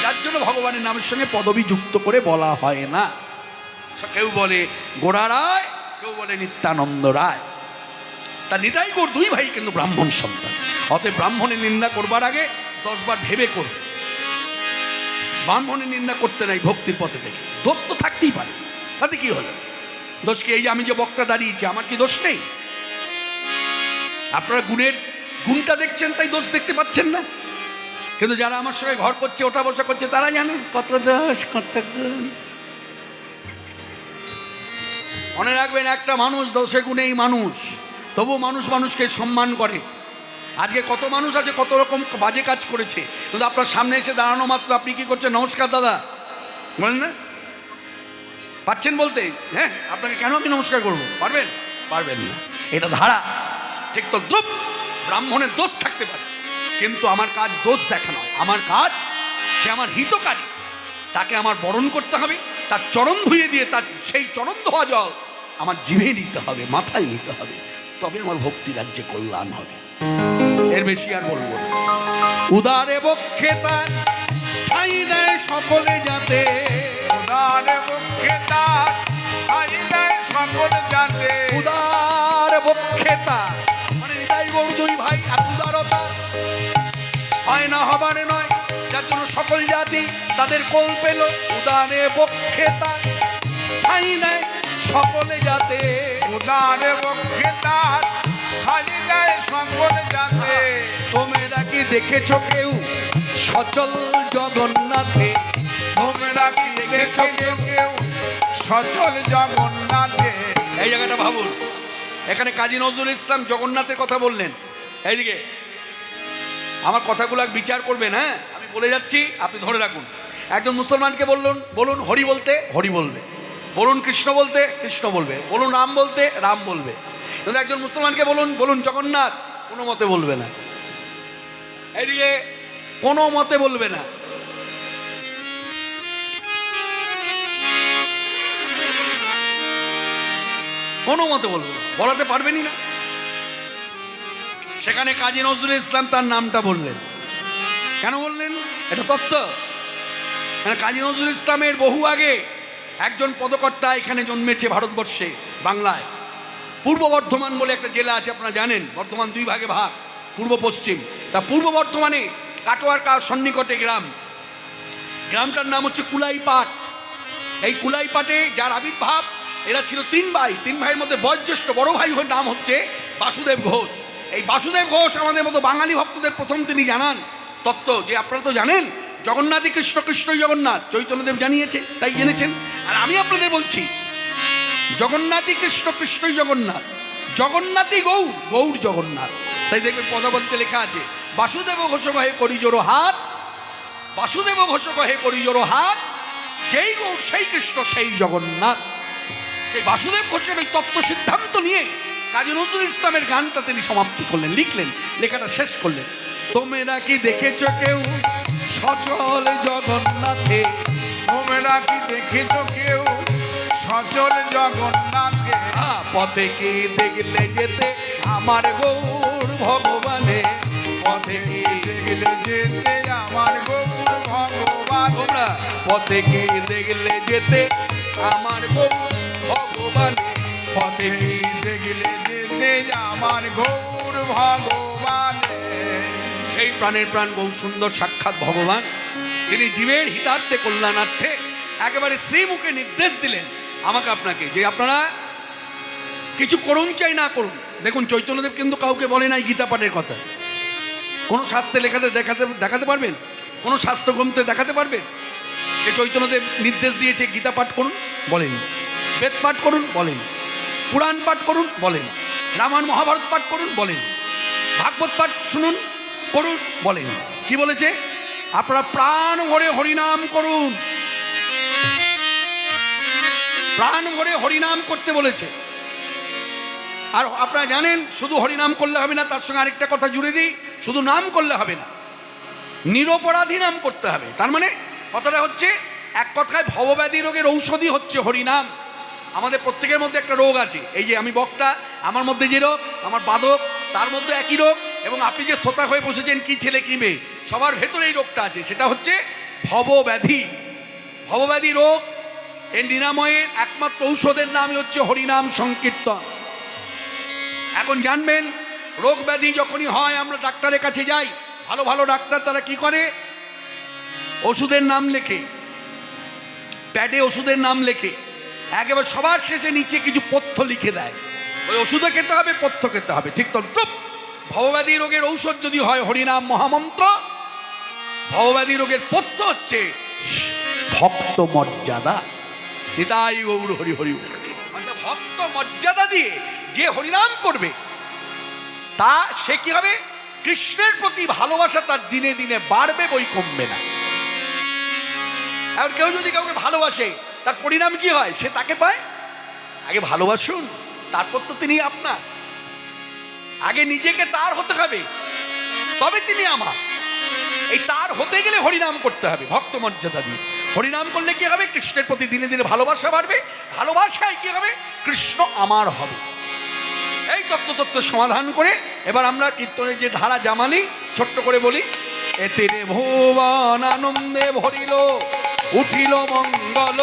যার জন্য ভগবানের নামের সঙ্গে পদবী যুক্ত করে বলা হয় না। কেউ বলে গোড়া রায়, কেউ বলে নিত্যানন্দ রায়। তা নিতাই গৌর দুই ভাই কিন্তু ব্রাহ্মণ সন্তান। অতএব ব্রাহ্মণের নিন্দা করবার আগে 10 বার ভেবে করবে। ব্রাহ্মণের নিন্দা করতে নাই ভক্তির পথে থেকে। দোষ তো থাকতেই পারে, তাতে কি হলো? দোষ কি? এই যে আমি যে বক্তা দাঁড়িয়েছি, আমার কি দোষ নেই? আপনারা গুণটা দেখছেন, তাই দোষ দেখতে পাচ্ছেন না। কিন্তু যারা আমার সঙ্গে ঘর করছে, ওঠা বসা করছে, তারা জানে কত দোষ কত গুণ। মনে রাখবেন, একটা মানুষ দোষে গুণেই মানুষ, তবু মানুষ মানুষকে সম্মান করে। আজকে কত মানুষ আছে কত রকম বাজে কাজ করেছে, কিন্তু আপনার সামনে এসে দাঁড়ানো মাত্র আপনি কি করছেন? নমস্কার দাদা বলেন না? পাচ্ছেন বলতে? হ্যাঁ, আপনাকে কেন আমি নমস্কার করব? পারবেন? পারবেন না। এটা ধারা। ঠিক তো দ্রুপ ব্রাহ্মণের দোষ থাকতে পারে, কিন্তু আমার কাজ দোষ দেখা নয়। আমার কাজ, সে আমার হিতকারী, তাকে আমার বরণ করতে হবে, তার চরণ ধুয়ে দিয়ে তার সেই চরণ ধোয়া জল আমার জিভে নিতে হবে, মাথায় নিতে হবে, তবে আমার ভক্তি রাজ্যে কল্যাণ হবে। এর বেশি আর বলবো না। উদারে বক্ষে তার ঠাই দেয় সকলে যাতে, উদার বক্ষে তার ঠাই দেয় সকল যাতে। উদার বক্ষে তার মানে নিতাই গৌর দুই ভাই এক উদারতা হয় না, হবারে নয়, যার জন্য সকল জাতি তাদের কোল পেল। উদারে বক্ষে তার ঠাই দেয় সকলে যাতে, উদার বক্ষে তার ঠাই দেয় সকল যাতে। তোমরা কি দেখেছ কেউ সচল জগন্নাথে? তোমরা কি দেখেছ কেউ সচল জগন্নাথে? এই জায়গাটা ভাবুন। এখানে কাজী নজরুল ইসলাম জগন্নাথের কথা বললেন। এইদিকে আমার কথাগুলো বিচার করবেন। হ্যাঁ, আমি বলে যাচ্ছি, আপনি ধরে রাখুন। একজন মুসলমানকে বলুন হরি বলতে হরি বলবে, বলুন কৃষ্ণ বলতে কৃষ্ণ বলবে, বলুন রাম বলতে রাম বলবে। কিন্তু একজন মুসলমানকে বলুন জগন্নাথ, কোনো মতে বলবে না। এইদিকে কোনো মতে বলবে না। কোনো মতে বলবে না, বলাতে পারবেনই না। সেখানে কাজী নজরুল ইসলাম তার নামটা বললেন। কেন বললেন? এটা তত্ত্ব। কাজী নজরুল ইসলামের বহু আগে একজন পদকর্তা এখানে জন্মেছে ভারতবর্ষে, বাংলায়। পূর্ব বর্ধমান বলে একটা জেলা আছে, আপনারা জানেন। বর্ধমান 2 ভাগে ভাগ, পূর্ব পশ্চিম। তা পূর্ব বর্ধমানে কাটোয়ার সন্নিকটে গ্রামটার নাম হচ্ছে কুলাইপাট। এই কুলাইপাটে যার আবির্ভাব, এরা ছিল 3 ভাই। 3 ভাইয়ের মধ্যে বয়োজ্যেষ্ঠ বড় ভাই নাম হচ্ছে বাসুদেব ঘোষ। এই বাসুদেব ঘোষ আমাদের মতো বাঙালি ভক্তদের প্রথম তিনি জানান তত্ত্ব, যে আপনারা তো জানেন জগন্নাথই কৃষ্ণ, কৃষ্ণই জগন্নাথ। চৈতন্যদেব জানিয়েছে, তাই জেনেছেন। আর আমি আপনাদের বলছি জগন্নাথই কৃষ্ণ, কৃষ্ণই জগন্নাথ, জগন্নাথই গৌর, গৌর জগন্নাথ। তাই দেখবেন পদাবলিতে লেখা আছে বাসুদেব ঘোষ কহে করি জোড়ো হাত, বাসুদেব ঘোষ কহে করি জোড়ো হাত, যেই গৌর সেই কৃষ্ণ সেই জগন্নাথ। সেই বাসুদেব ঘোষের ওই তত্ত্ব সিদ্ধান্ত নিয়ে কাজী নজরুল ইসলামের গানটা তিনি সমাপ্তি করলেন, লিখলেন, লেখাটা শেষ করলেন। তোমরা কি দেখেছ কেউ সচল জগন্নাথে? তোমরা কি দেখেছ কেউ সচল জগন্নাথে? পথে কি দেখলে যেতে আমার গৌর ভগবানে, পথে কি দেখলে যেতে আমার গৌর ভগবান। তোমরা পথে কি দেখলে যেতে আমার গৌর ভগবানে, পথে কি দেখলে যেতে আমার গৌর ভগবান। সেই প্রাণের প্রাণ বহু সুন্দর সাক্ষাৎ ভগবান, যিনি জীবের হিতার্থে কল্যাণার্থে একেবারে শ্রীমুখে নির্দেশ দিলেন, আমাকে আপনাকে, যে আপনারা কিছু করুন চাই না করুন। দেখুন চৈতন্যদেব কিন্তু কাউকে বলে নাই গীতা পাঠের কথা। কোনো শাস্ত্রে দেখাতে পারবেন? কোনো শাস্ত্রগ্রন্থে দেখাতে পারবেন যে চৈতন্যদেব নির্দেশ দিয়েছে গীতা পাঠ করুন? বলেনি। বেদ পাঠ করুন? বলেনি। পুরাণ পাঠ করুন? বলেনি। রামায়ণ মহাভারত পাঠ করুন? বলেনি। ভাগবত পাঠ শুনুন করুন? বলেনি। কি বলেছে? আপনারা প্রাণ ভরে হরিনাম করুন, প্রাণ ভরে হরিনাম করতে বলেছে। আর আপনারা জানেন শুধু হরিনাম করলে হবে না, তার সঙ্গে আরেকটা কথা জুড়ে দিই, শুধু নাম করলে হবে না, নিরপরাধী নাম করতে হবে। তার মানে কথাটা হচ্ছে, এক কথায় ভবব্যাধি রোগের ঔষধি হচ্ছে হরিনাম। আমাদের প্রত্যেকের মধ্যে একটা রোগ আছে। এই যে আমি বক্তা, আমার মধ্যে যে রোগ, আমার বাদক তার মধ্যে একই রোগ, এবং আপনি যে শ্রোতা হয়ে বসেছেন কি ছেলে কি মেয়ে, সবার ভেতরে এই রোগটা আছে, সেটা হচ্ছে ভবব্যাধি। ভবব্যাধি রোগ এর নিরাময়ের একমাত্র ঔষধের নামই হচ্ছে হরিনাম সংকীর্তন। এখন জানবেন, রোগ ব্যাধি যখনই হয় আমরা ডাক্তারের কাছে যাই, ভালো ভালো ডাক্তার তারা কি করে, ওষুধের নাম লেখে, প্যাডে ওষুধের নাম লেখে, একেবারে সবার শেষে নিচে কিছু পথ্য লিখে দেয়, ওই ওষুধও খেতে হবে, পথ্য খেতে হবে। ঠিক তো? ভবব্যাধি রোগের ঔষধ যদি হয় হরিনাম মহামন্ত্র, ভবব্যাধি রোগের পথ্য হচ্ছে ভক্ত মর্যাদা। নিতাই গৌর হরি হরি। ভক্ত মর্যাদা দিয়ে যে হরিনাম করবে তা সে কি হবে, কৃষ্ণের প্রতি ভালোবাসা তার দিনে দিনে বাড়বে, বই কমবে না। আর কেউ যদি কাউকে ভালোবাসে তার পরিণাম কি হয়, সে তাকে পায়। আগে ভালোবাসুন, তারপর তো তিনি আপনার। আগে নিজেকে তার হতে হবে, তবে তিনি আমার। এই তার হতে গেলে হরিনাম করতে হবে ভক্ত মর্যাদা দিয়ে। হরিনাম করলে কি হবে, কৃষ্ণের প্রতি দিনে দিনে ভালোবাসা বাড়বে, ভালোবাসায় কি হবে, কৃষ্ণ আমার হবে। এই তত্ত্ব সমাধান করে এবার আমরা কীর্তনের যে ধারা জামালি ছোট্ট করে বলি। এতে রে ভুবন আনন্দে ভরিল, উঠিল মঙ্গল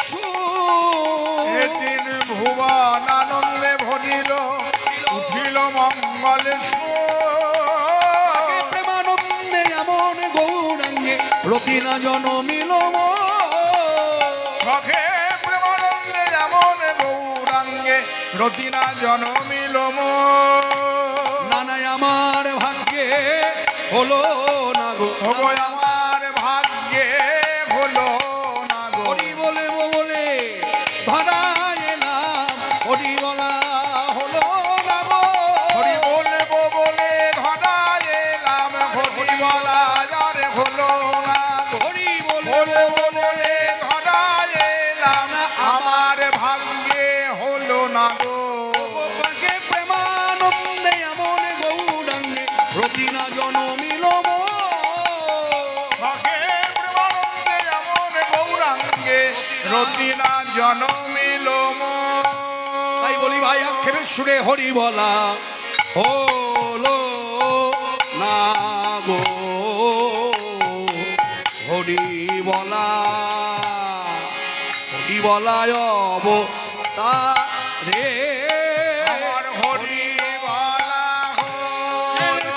সুর। এতে রে ভুবন আনন্দে ভরিল, উঠিল মঙ্গল সুর। প্রেমানন্দে এমন গৌরাঙ্গে রতিনা জনমিল সখে, প্রেমানন্দে এমন গৌরাঙ্গে রতিনা জনমিল। নানায় আমার ভাগ্যে হলো না গো, আমার ভাগ্যে হলো না গো। হরি বলে বলে ধরা এলাম, হরি বলা হলো না গো। হরি বলবো বলে ধরা এলাম, হরি বলা যার হলো না গো। হরি বলবো বলে ধরা এলাম, আমার ভাগ্যে হলো না গো। গোপাকে প্রেমানন্দে এমন গৌরাঙ্গে রতিনা জনমিল সখে, প্রেমানন্দে এমন গৌরাঙ্গে রতিনা জনমিল। তাই বলি ভাই, আক্ষেপের সুরে হরি বলা হলো না গো, হরি বলা, হরি বলায় রে আমার হরি বলা হলো।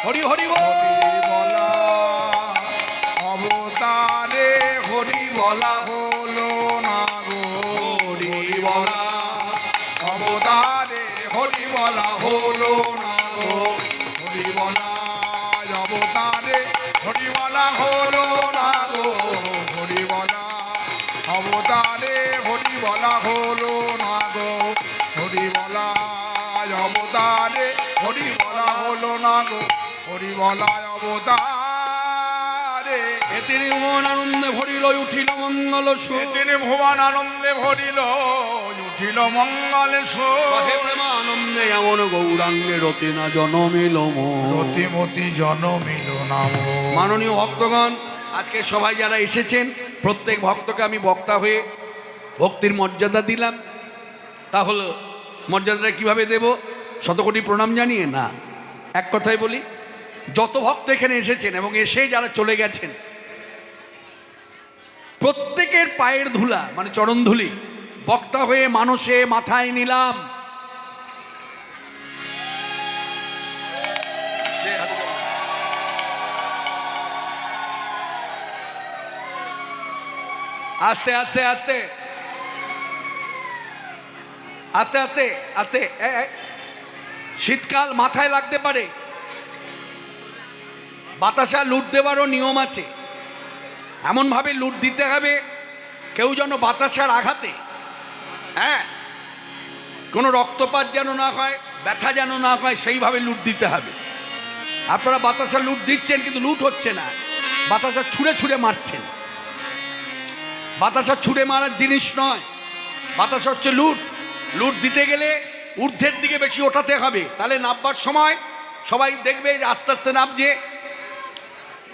হরি হরি বলা অবতারে হরি বলা হলো না গো। হরি বলা অবতারে হরি বলা হলো না গো। হরি বলা অবতারে হরি বলা হলো না গো। হরি বলা অবতারে হরি বলা হলো না গো। হরি বলা অবতারে হরি বলা হলো না গো। হরি বলা অবতারে তিনি ভুবন আনন্দে ভরিল উঠিল মঙ্গল সুর। তিনি ভুবন আনন্দে ভরিল উঠিল মঙ্গল হে প্রেমানন্দে এমন গৌরাঙ্গে রতি না জনমিল মোর। রতিমতি জনমিল নাম। মাননীয় ভক্তগণ, আজকে সবাই যারা এসেছেন প্রত্যেক ভক্তকে আমি বক্তা হয়ে ভক্তির মর্যাদা দিলাম। তাহলে মর্যাদাটা কিভাবে দেব? শতকোটি প্রণাম জানিয়ে না, এক কথাই বলি, যত ভক্ত এখানে এসেছেন এবং এসে যারা চলে গেছেন প্রত্যেকের পায়ের ধুলা মানে চরণ ধুলি বক্তা হয়ে মানুষে মাথায় নিলাম। আস্তে আস্তে আস্তে আস্তে আস্তে আস্তে। শীতকাল মাথায় লাগতে পারে, বাতাসা লুট দেওয়ারও নিয়ম আছে। এমনভাবে লুট দিতে হবে কেউ যেন বাতাসার আঘাতে কোনো রক্তপাত যেন না হয়, ব্যথা যেন না হয়, সেইভাবে লুট দিতে হবে। আপনারা বাতাসা লুট দিচ্ছেন কিন্তু লুট হচ্ছে না, বাতাসা ছুঁড়ে ছুঁড়ে মারছেন। বাতাসা ছুঁড়ে মারার জিনিস নয়, বাতাসা হচ্ছে লুট। লুট দিতে গেলে ঊর্ধ্বের দিকে বেশি ওঠাতে হবে, তাহলে নামবার সময় সবাই দেখবে যে আস্তে আস্তে নামছে,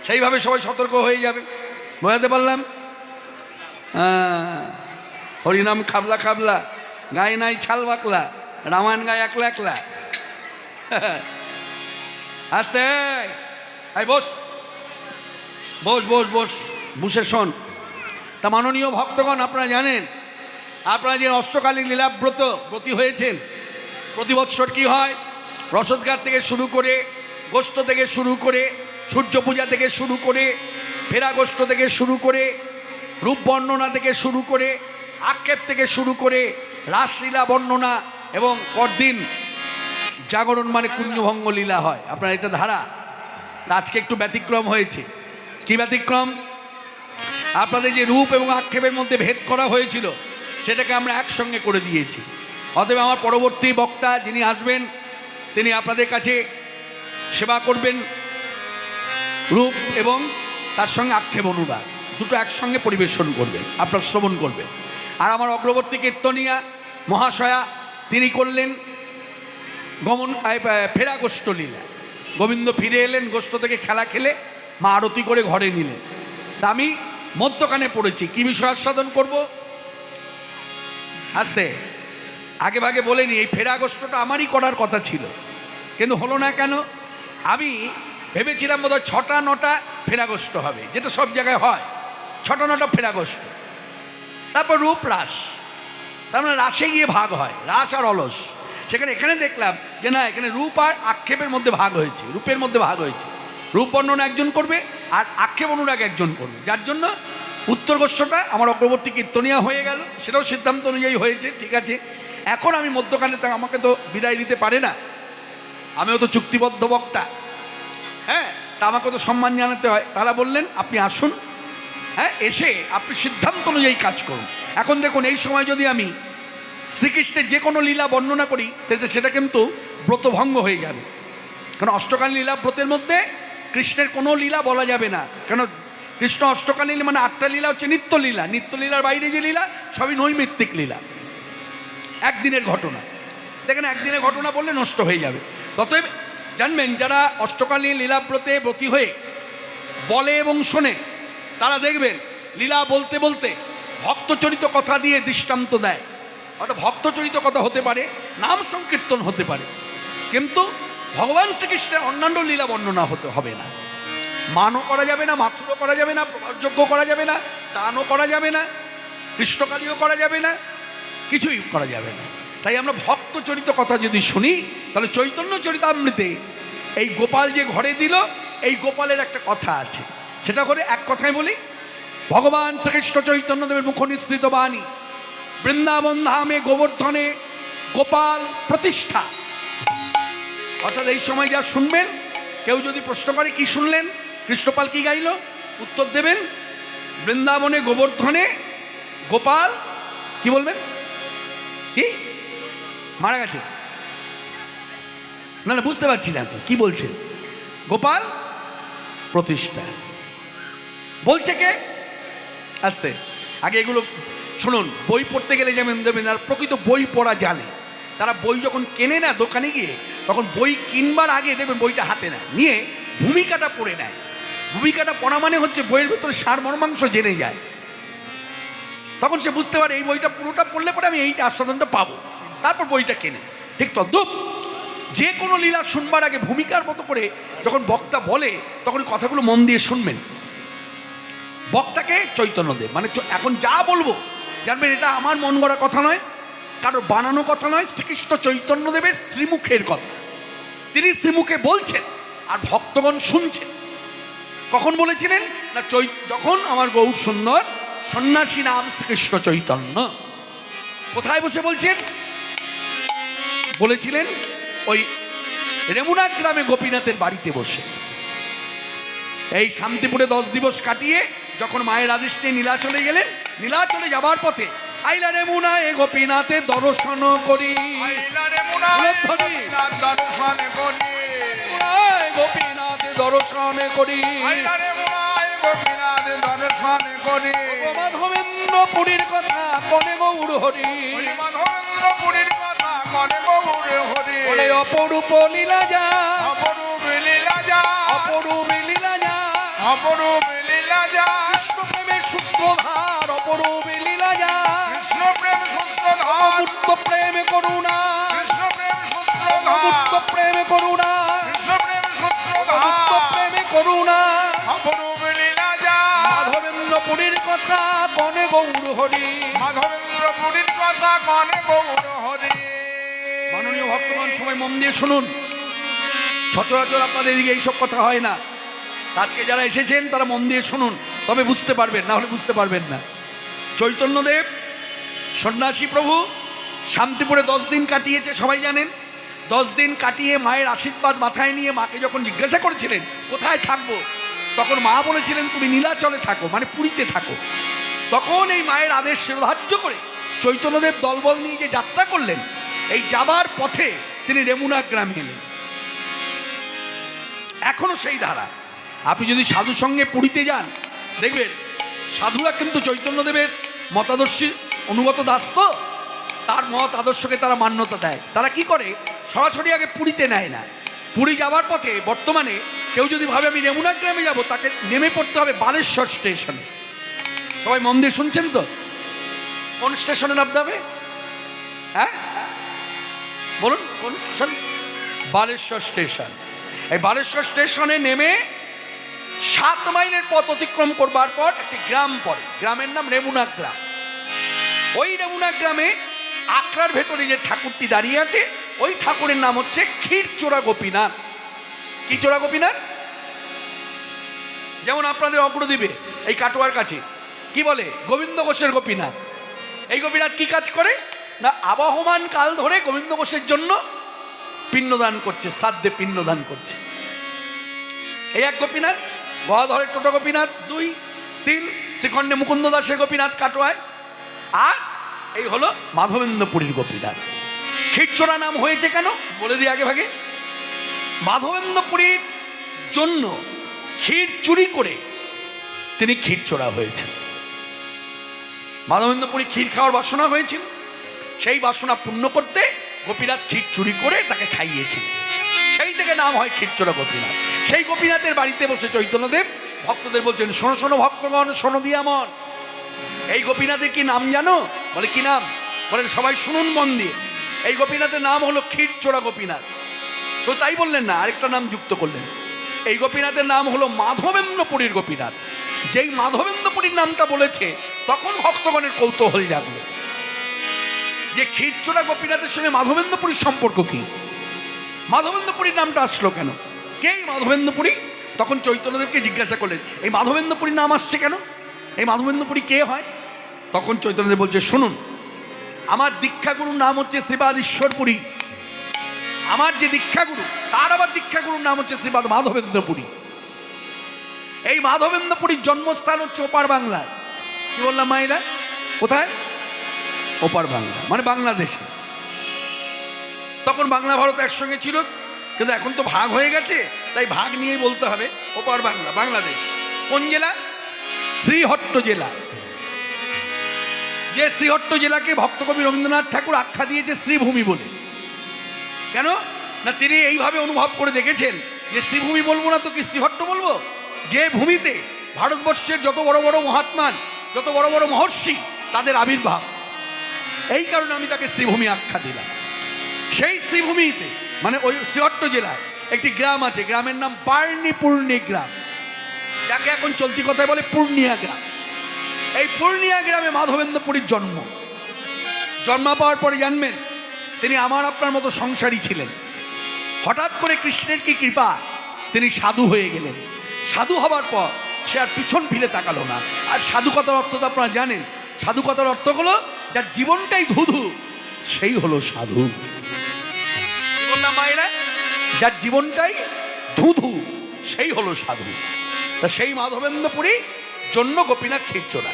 সেইভাবে সবাই সতর্ক হয়ে যাবে। বোঝাতে পারলাম? হরিনাম খাবলা খাবলা, গায়ে নাই ছাল বাকলা, রামায়ণ গায়ে একলা একলা। আস্তে, বস বস বস বস, বসে শোন। তা মাননীয় ভক্তগণ, আপনারা জানেন, আপনারা যে অষ্টকালীন লীলাব্রত ব্রতী হয়েছেন, প্রতি বৎসর কী হয়, রসদঘাট থেকে শুরু করে, গোষ্ঠ থেকে শুরু করে, সূর্য পূজা থেকে শুরু করে, ফেরা গোষ্ঠ থেকে শুরু করে, রূপ বর্ণনা থেকে শুরু করে, আক্ষেপ থেকে শুরু করে, রাসলীলা বর্ণনা এবং পরদিন জাগরণ মানে কুঞ্জভঙ্গ লীলা হয়। আপনার এটা ধারা। আজকে একটু ব্যতিক্রম হয়েছে। কি ব্যতিক্রম? আপনাদের যে রূপ এবং আক্ষেপের মধ্যে ভেদ করা হয়েছিল সেটাকে আমরা একসঙ্গে করে দিয়েছি। অতএব আমার পরবর্তী বক্তা যিনি আসবেন তিনি আপনাদের কাছে সেবা করবেন, রূপ এবং তার সঙ্গে আক্ষেপ অনুরাগ দুটো একসঙ্গে পরিবেশন করবেন, আপনার শ্রবণ করবেন। আর আমার অগ্রবর্তী কীর্তনিয়া মহাশয়া তিনি করলেন ফেরা গোষ্ঠ লীলা। গোবিন্দ ফিরে এলেন গোষ্ঠ থেকে, খেলা খেলে মা আরতি করে ঘরে নিলেন। তা আমি মধ্যখানে পড়েছি। কি বিষয় আস্বাদন করব? আস্তে আগে ভাগে বলেনি, এই ফেরা গোষ্ঠটা আমারই করার কথা ছিল, কিন্তু হলো না কেন? আমি ভেবেছিলাম বোধহয় 6টা-9টা ফেরাগোষ্ঠ হবে, যেটা সব জায়গায় হয়, 6টা-9টা ফেরাগোষ্ঠ। তারপর রূপ রাস, তার মানে রাসে গিয়ে ভাগ হয়, রাস আর অলস। এখানে দেখলাম যে না, এখানে রূপ আর আক্ষেপের মধ্যে ভাগ হয়েছে, রূপের মধ্যে ভাগ হয়েছে। রূপ বর্ণনা একজন করবে আর আক্ষেপ অনুরাগ একজন করবে, যার জন্য উত্তর গোষ্ঠটা আমার অগ্রবর্তী কীর্তনিয়া হয়ে গেল। সেটাও সিদ্ধান্ত অনুযায়ী হয়েছে, ঠিক আছে। এখন আমি মধ্যখানে, আমাকে তো বিদায় দিতে পারে না, আমিও তো চুক্তিবদ্ধ বক্তা, তা আমাকে তো সম্মান জানাতে হয়। তারা বললেন আপনি আসুন, এসে আপনি সিদ্ধান্ত অনুযায়ী কাজ করুন। এখন দেখুন, এই সময় যদি আমি শ্রীকৃষ্ণের যে কোনো লীলা বর্ণনা করি সেটা কিন্তু ব্রতভঙ্গ হয়ে যাবে। কারণ অষ্টকালীন লীলা ব্রতের মধ্যে কৃষ্ণের কোনো লীলা বলা যাবে না। কেন? কৃষ্ণ অষ্টকালীন মানে 8টা লীলা হচ্ছে নিত্যলীলা, নিত্যলীলার বাইরে যে লীলা সবই নৈমিত্তিক লীলা, একদিনের ঘটনা। দেখেন, একদিনের ঘটনা বললে নষ্ট হয়ে যাবে। ততএব জানবেন, যারা অষ্টকালীন লীলাব্রতে ব্রতী হয়ে বলে এবং শোনে তারা দেখবেন লীলা বলতে বলতে ভক্তচরিত কথা দিয়ে দৃষ্টান্ত দেয়। অর্থাৎ ভক্তচরিত কথা হতে পারে, নাম সংকীর্তন হতে পারে, কিন্তু ভগবান শ্রীকৃষ্ণের অন্যান্য লীলা বর্ণনা হতে হবে না। মানও করা যাবে না, মাথুরও করা যাবে না, প্রভাসযজ্ঞ করা যাবে না, দানও করা যাবে না, কৃষ্ণকালীও করা যাবে না, কিছুই করা যাবে না। তাই আমরা ভক্তচরিত কথা যদি শুনি, তাহলে চৈতন্য চরিতামৃতে এই গোপাল যে ঘরে দিল, এই গোপালের একটা কথা আছে। সেটা করে এক কথায় বলি, ভগবান শ্রীকৃষ্ণ চৈতন্যদেবের মুখ নিঃসৃত বাণী, বৃন্দাবন ধামে গোবর্ধনে গোপাল প্রতিষ্ঠা। অর্থাৎ এই সময় যা শুনবেন, কেউ যদি প্রশ্ন করে কি শুনলেন, কৃষ্ণপাল কি গাইল, উত্তর দেবেন বৃন্দাবনে গোবর্ধনে গোপাল, কি বলবেন? কি মারা গেছে? না না, বুঝতে পারছি না কি বলছেন। গোপাল প্রতিষ্ঠা। বলছে কে? আস্তে, আগে এগুলো শুনুন। বই পড়তে গেলে যেমন দেবেন, আর প্রকৃত বই পড়া জানে তারা বই যখন কেনে না দোকানে গিয়ে, তখন বই কিনবার আগে দেখবেন বইটা হাতে না নিয়ে ভূমিকাটা পড়ে নেয়। ভূমিকাটা পড়া মানে হচ্ছে বইয়ের ভেতরে সার মর্মাংশ জেনে যায়। তখন সে বুঝতে পারে এই বইটা পুরোটা পড়লে পরে আমি এই আস্বাদনটা পাবো, তারপর বইটা কেনে। ঠিক তদ্রূপ যে কোনো লীলা শুনবার আগে ভূমিকার মতো করে যখন বক্তা বলে, তখন কথাগুলো মন দিয়ে শুনবেন। বক্তাকে চৈতন্যদেব মানে এখন যা বলবো জানবেন এটা আমার মন গড়া কথা নয়, কারোর বানানো কথা নয়, শ্রীকৃষ্ণ চৈতন্যদেবের শ্রীমুখের কথা। তিনি শ্রীমুখে বলছেন আর ভক্তগণ শুনছেন। কখন বলেছিলেন না? যখন আমার গৌর সুন্দর সন্ন্যাসী নাম শ্রীকৃষ্ণ চৈতন্য। কোথায় বসে বলছেন? বলেছিলেন ওই রেমুনা গ্রামে গোপীনাথের বাড়িতে বসে। এই শান্তিপুরে 10 দিবস কাটিয়ে যখন মায়ের আদেশ নিয়ে নীলাচলে গেলেন, নীলাচলে যাবার পথে আইলা রেমুনা এ গোপীনাথের দর্শন করি, গোপীনাথের দর্শন করি, মাধবেন্দ্র পুরীর কথা কনে গৌর হরি, অপরূপ লীলা যা, অপরূপ লীলা যা, অপরূপ লীলা যা, অপরূপ লীলা যা, কৃষ্ণ প্রেমের সূত্রধার, অপরূপ লীলা যা, কৃষ্ণ প্রেম সূত্রধার, মুক্ত প্রেম করুণা, কৃষ্ণ প্রেম সূত্রধার, মুক্ত প্রেম করুণা, কৃষ্ণ প্রেম সূত্রধার, মুক্ত প্রেমে করুণা, অপরূপ লীলা যা, মাধবেন্দ্র পুরীর কথা কনে গৌর হরি, মাধবেন্দ্র পুরীর কথা কনে গৌর হরি। মাননীয় ভক্তগণ, সময় মন দিয়ে শুনুন। সচরাচর আপনাদের এদিকে এইসব কথা হয় না। আজকে যারা এসেছেন তারা মন দিয়ে শুনুন, তবে বুঝতে পারবেন, না হলে বুঝতে পারবেন না। চৈতন্যদেব সন্ন্যাসী প্রভু শান্তিপুরে 10 দিন কাটিয়েছে, সবাই জানেন। 10 দিন কাটিয়ে মায়ের আশীর্বাদ মাথায় নিয়ে মাকে যখন জিজ্ঞাসা করেছিলেন কোথায় থাকবো, তখন মা বলেছিলেন তুমি নীলাচলে থাকো, মানে পুরীতে থাকো। তখন এই মায়ের আদেশ ধার্য করে চৈতন্যদেব দলবল নিয়ে যে যাত্রা করলেন, এই যাবার পথে তিনি রেমুনা গ্রামে এলেন। এখনো সেই ধারা। আপনি যদি সাধুর সঙ্গে পুরীতে যান দেখবেন সাধুরা কিন্তু চৈতন্যদেবের মতাদর্শী অনুগত দাস, তো তার মত আদর্শকে তারা মান্যতা দেয়। তারা কি করে, সরাসরি আগে পুরীতে নেয় না। পুরী যাবার পথে বর্তমানে কেউ যদি ভাবে আমি রেমুনা গ্রামে যাব, তাকে নেমে পড়তে হবে বালেশ্বর স্টেশনে। সবাই মন দিয়ে শুনছেন তো? কোন স্টেশনে নামতে হবে? হ্যাঁ বলুন, কোন স্টেশন? বালেশ্বর স্টেশন। এই বালেশ্বর স্টেশনে নেমে 7 মাইলের পথ অতিক্রম করবার পর একটি গ্রাম পড়ে, গ্রামের নাম রেমুনা গ্রাম। ওই রেমুনা গ্রামে আখড়ার ভেতরে যে ঠাকুরটি দাঁড়িয়ে আছে, ওই ঠাকুরের নাম হচ্ছে ক্ষীরচোরা গোপীনাথ। কি চোরা গোপীনাথ? যেমন আপনাদের অগ্রদ্বীপে এই কাটোয়ার কাছে কি বলে, গোবিন্দ ঘোষের গোপীনাথ। এই গোপীনাথ কি কাজ করে না, আবহমান কাল ধরে গোবিন্দ ঘোষের জন্য পিণ্ডদান করছে, শ্রাদ্ধে পিণ্ডদান করছে। এই এক গোপীনাথ। গদাধরের টোটো গোপীনাথ 2, 3, শ্রীখণ্ডে মুকুন্দ দাসের গোপীনাথ কাটোয়ায়, আর এই হলো মাধবেন্দ্রপুরীর গোপীনাথ। ক্ষীরচোরা নাম হয়েছে কেন বলে দিই আগে ভাগে। মাধবেন্দ্রপুরীর জন্য ক্ষীর চুরি করে তিনি ক্ষীরচোরা হয়েছেন। মাধবেন্দ্রপুরী ক্ষীর খাওয়ার বাসনা হয়েছিল, সেই বাসনা পূর্ণ করতে গোপীনাথ ক্ষীর চুরি করে তাকে খাইয়েছিল। সেই থেকে নাম হয় ক্ষীরচোরা গোপীনাথ। সেই গোপীনাথের বাড়িতে বসে চৈতন্যদেব ভক্তদের বলছেন, শোনো শোনো ভক্তগণ, শোনো দিয়া মন। এই গোপীনাথের কি নাম জানো? বলে কি নাম? বলেন সবাই শুনুন মন দিয়ে। এই গোপীনাথের নাম হলো ক্ষীরচোরা গোপীনাথ। তো তাই বললেন না, আরেকটা নাম যুক্ত করলেন। এই গোপীনাথের নাম হলো মাধবেন্দ্রপুরীর গোপীনাথ। যেই মাধবেন্দ্রপুরীর নামটা বলেছে, তখন ভক্তগণের কৌতূহল জাগলো যে ক্ষীরচোরা গোপীনাথের সঙ্গে মাধবেন্দ্রপুরীর সম্পর্ক কি, মাধবেন্দ্রপুরীর নামটা আসলো কেন, কে মাধবেন্দ্রপুরী? তখন চৈতন্যদেবকে জিজ্ঞাসা করলেন এই মাধবেন্দ্রপুরীর নাম আসছে কেন, এই মাধবেন্দ্রপুরী কে হয়? তখন চৈতন্যদেব বলছে, শুনুন, আমার দীক্ষাগুরুর নাম হচ্ছে শ্রীপাদ ঈশ্বরপুরী। আমার যে দীক্ষাগুরু, তার আবার দীক্ষাগুরুর নাম হচ্ছে শ্রীপাদ মাধবেন্দ্রপুরী। এই মাধবেন্দ্রপুরীর জন্মস্থান হচ্ছে ওপার বাংলায়। কি বললাম মাইরা? কোথায়? ওপার বাংলা, মানে বাংলাদেশে। তখন বাংলা ভারত একসঙ্গে ছিল, কিন্তু এখন তো ভাগ হয়ে গেছে, তাই ভাগ নিয়েই বলতে হবে ওপার বাংলা, বাংলাদেশ। কোন জেলা? শ্রীহট্ট জেলা, যে শ্রীহট্ট জেলাকে ভক্তকবি রবীন্দ্রনাথ ঠাকুর আখ্যা দিয়েছে শ্রীভূমি বলে। কেন না, তিনি এইভাবে অনুভব করে দেখেছেন যে শ্রীভূমি বলবো না তো কি শ্রীহট্ট বলবো, যে ভূমিতে ভারতবর্ষের যত বড় বড় মহাত্মান, যত বড় বড় মহর্ষি, তাদের আবির্ভাব। এই কারণে আমি তাকে শ্রীভূমি আখ্যা দিলাম। সেই শ্রীভূমিতে মানে ওই শ্রীহট্ট জেলায় একটি গ্রাম আছে, গ্রামের নাম বার্নিপূর্ণী গ্রাম, যাকে এখন চলতি কথায় বলে পূর্ণিয়া গ্রাম। এই পূর্ণিয়া গ্রামে মাধবেন্দ্র পুরীর জন্ম। জন্ম পাওয়ার পরে জানবেন তিনি আমার আপনার মতো সংসারী ছিলেন। হঠাৎ করে কৃষ্ণের কি কৃপা, তিনি সাধু হয়ে গেলেন। সাধু হবার পর সে আর পিছন ফিরে তাকালো না। আর সাধু কথার অর্থ তো আপনারা জানেন। সাধু কথার অর্থ হলো যার জীবনটাই ধুধু, সেই হলো সাধু। কি বললাম মায়েরা? যার জীবনটাই ধুধু, সেই হলো সাধু। তা সেই মাধবেন্দ্র পুরী জন্য গোপীনাথ ক্ষীরচোরা।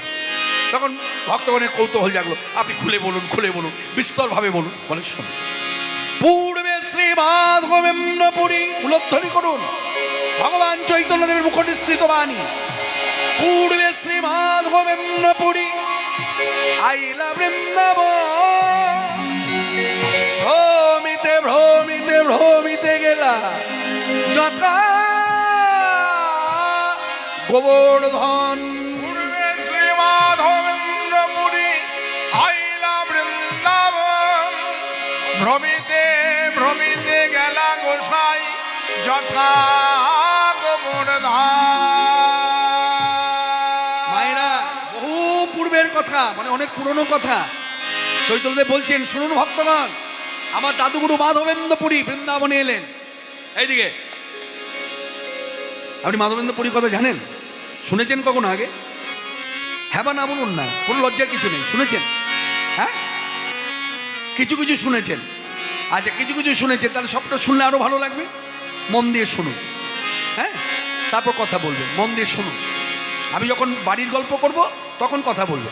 তখন ভক্তগণের কৌতূহল জাগলো, আপনি খুলে বলুন, খুলে বলুন, বিস্তরভাবে বলুন। বলে শুনুন। পূর্বে শ্রী মাধবেন্দ্র পুরী, উল্লেখধ্বনি করুন ভগবান চৈতন্যদেবের মুখনিসৃত বাণী। পূর্বে শ্রী মাধবেন্দ্র পুরী আইলা বৃন্দাবন, ভ্রমিতে ভ্রমিতে ভ্রমিতে গেলা যথা গোবর্ধন। পূর্বে শ্রী মাধবেন্দ্র পুরী আইলা বৃন্দাবন, ভ্রমিতে ভ্রমিতে গেলা গোসাই যথা গোবর্ধন। মায়েরা, বহু পূর্বের কথা, মানে অনেক পুরনো কথা চৈতন্যদেব বলছেন। শুনুন ভক্তগণ, আমার দাদুগুরু মাধবেন্দ্র পুরী বৃন্দাবনে এলেন। এইদিকে, আপনি মাধবেন্দ্র পুরীর কথা জানেন? শুনেছেন কখনো আগে? হ্যাঁ বা না বলুন না, কোনো লজ্জার কিছু নেই। শুনেছেন? হ্যাঁ, কিছু কিছু শুনেছেন। আচ্ছা, কিছু কিছু শুনেছেন, তাহলে সবটা শুনলে আরো ভালো লাগবে। মন দিয়ে শুনুন, হ্যাঁ, তারপর কথা বলবেন। মন দিয়ে শুনুন। আমি যখন বাড়ির গল্প করব তখন কথা বলবো,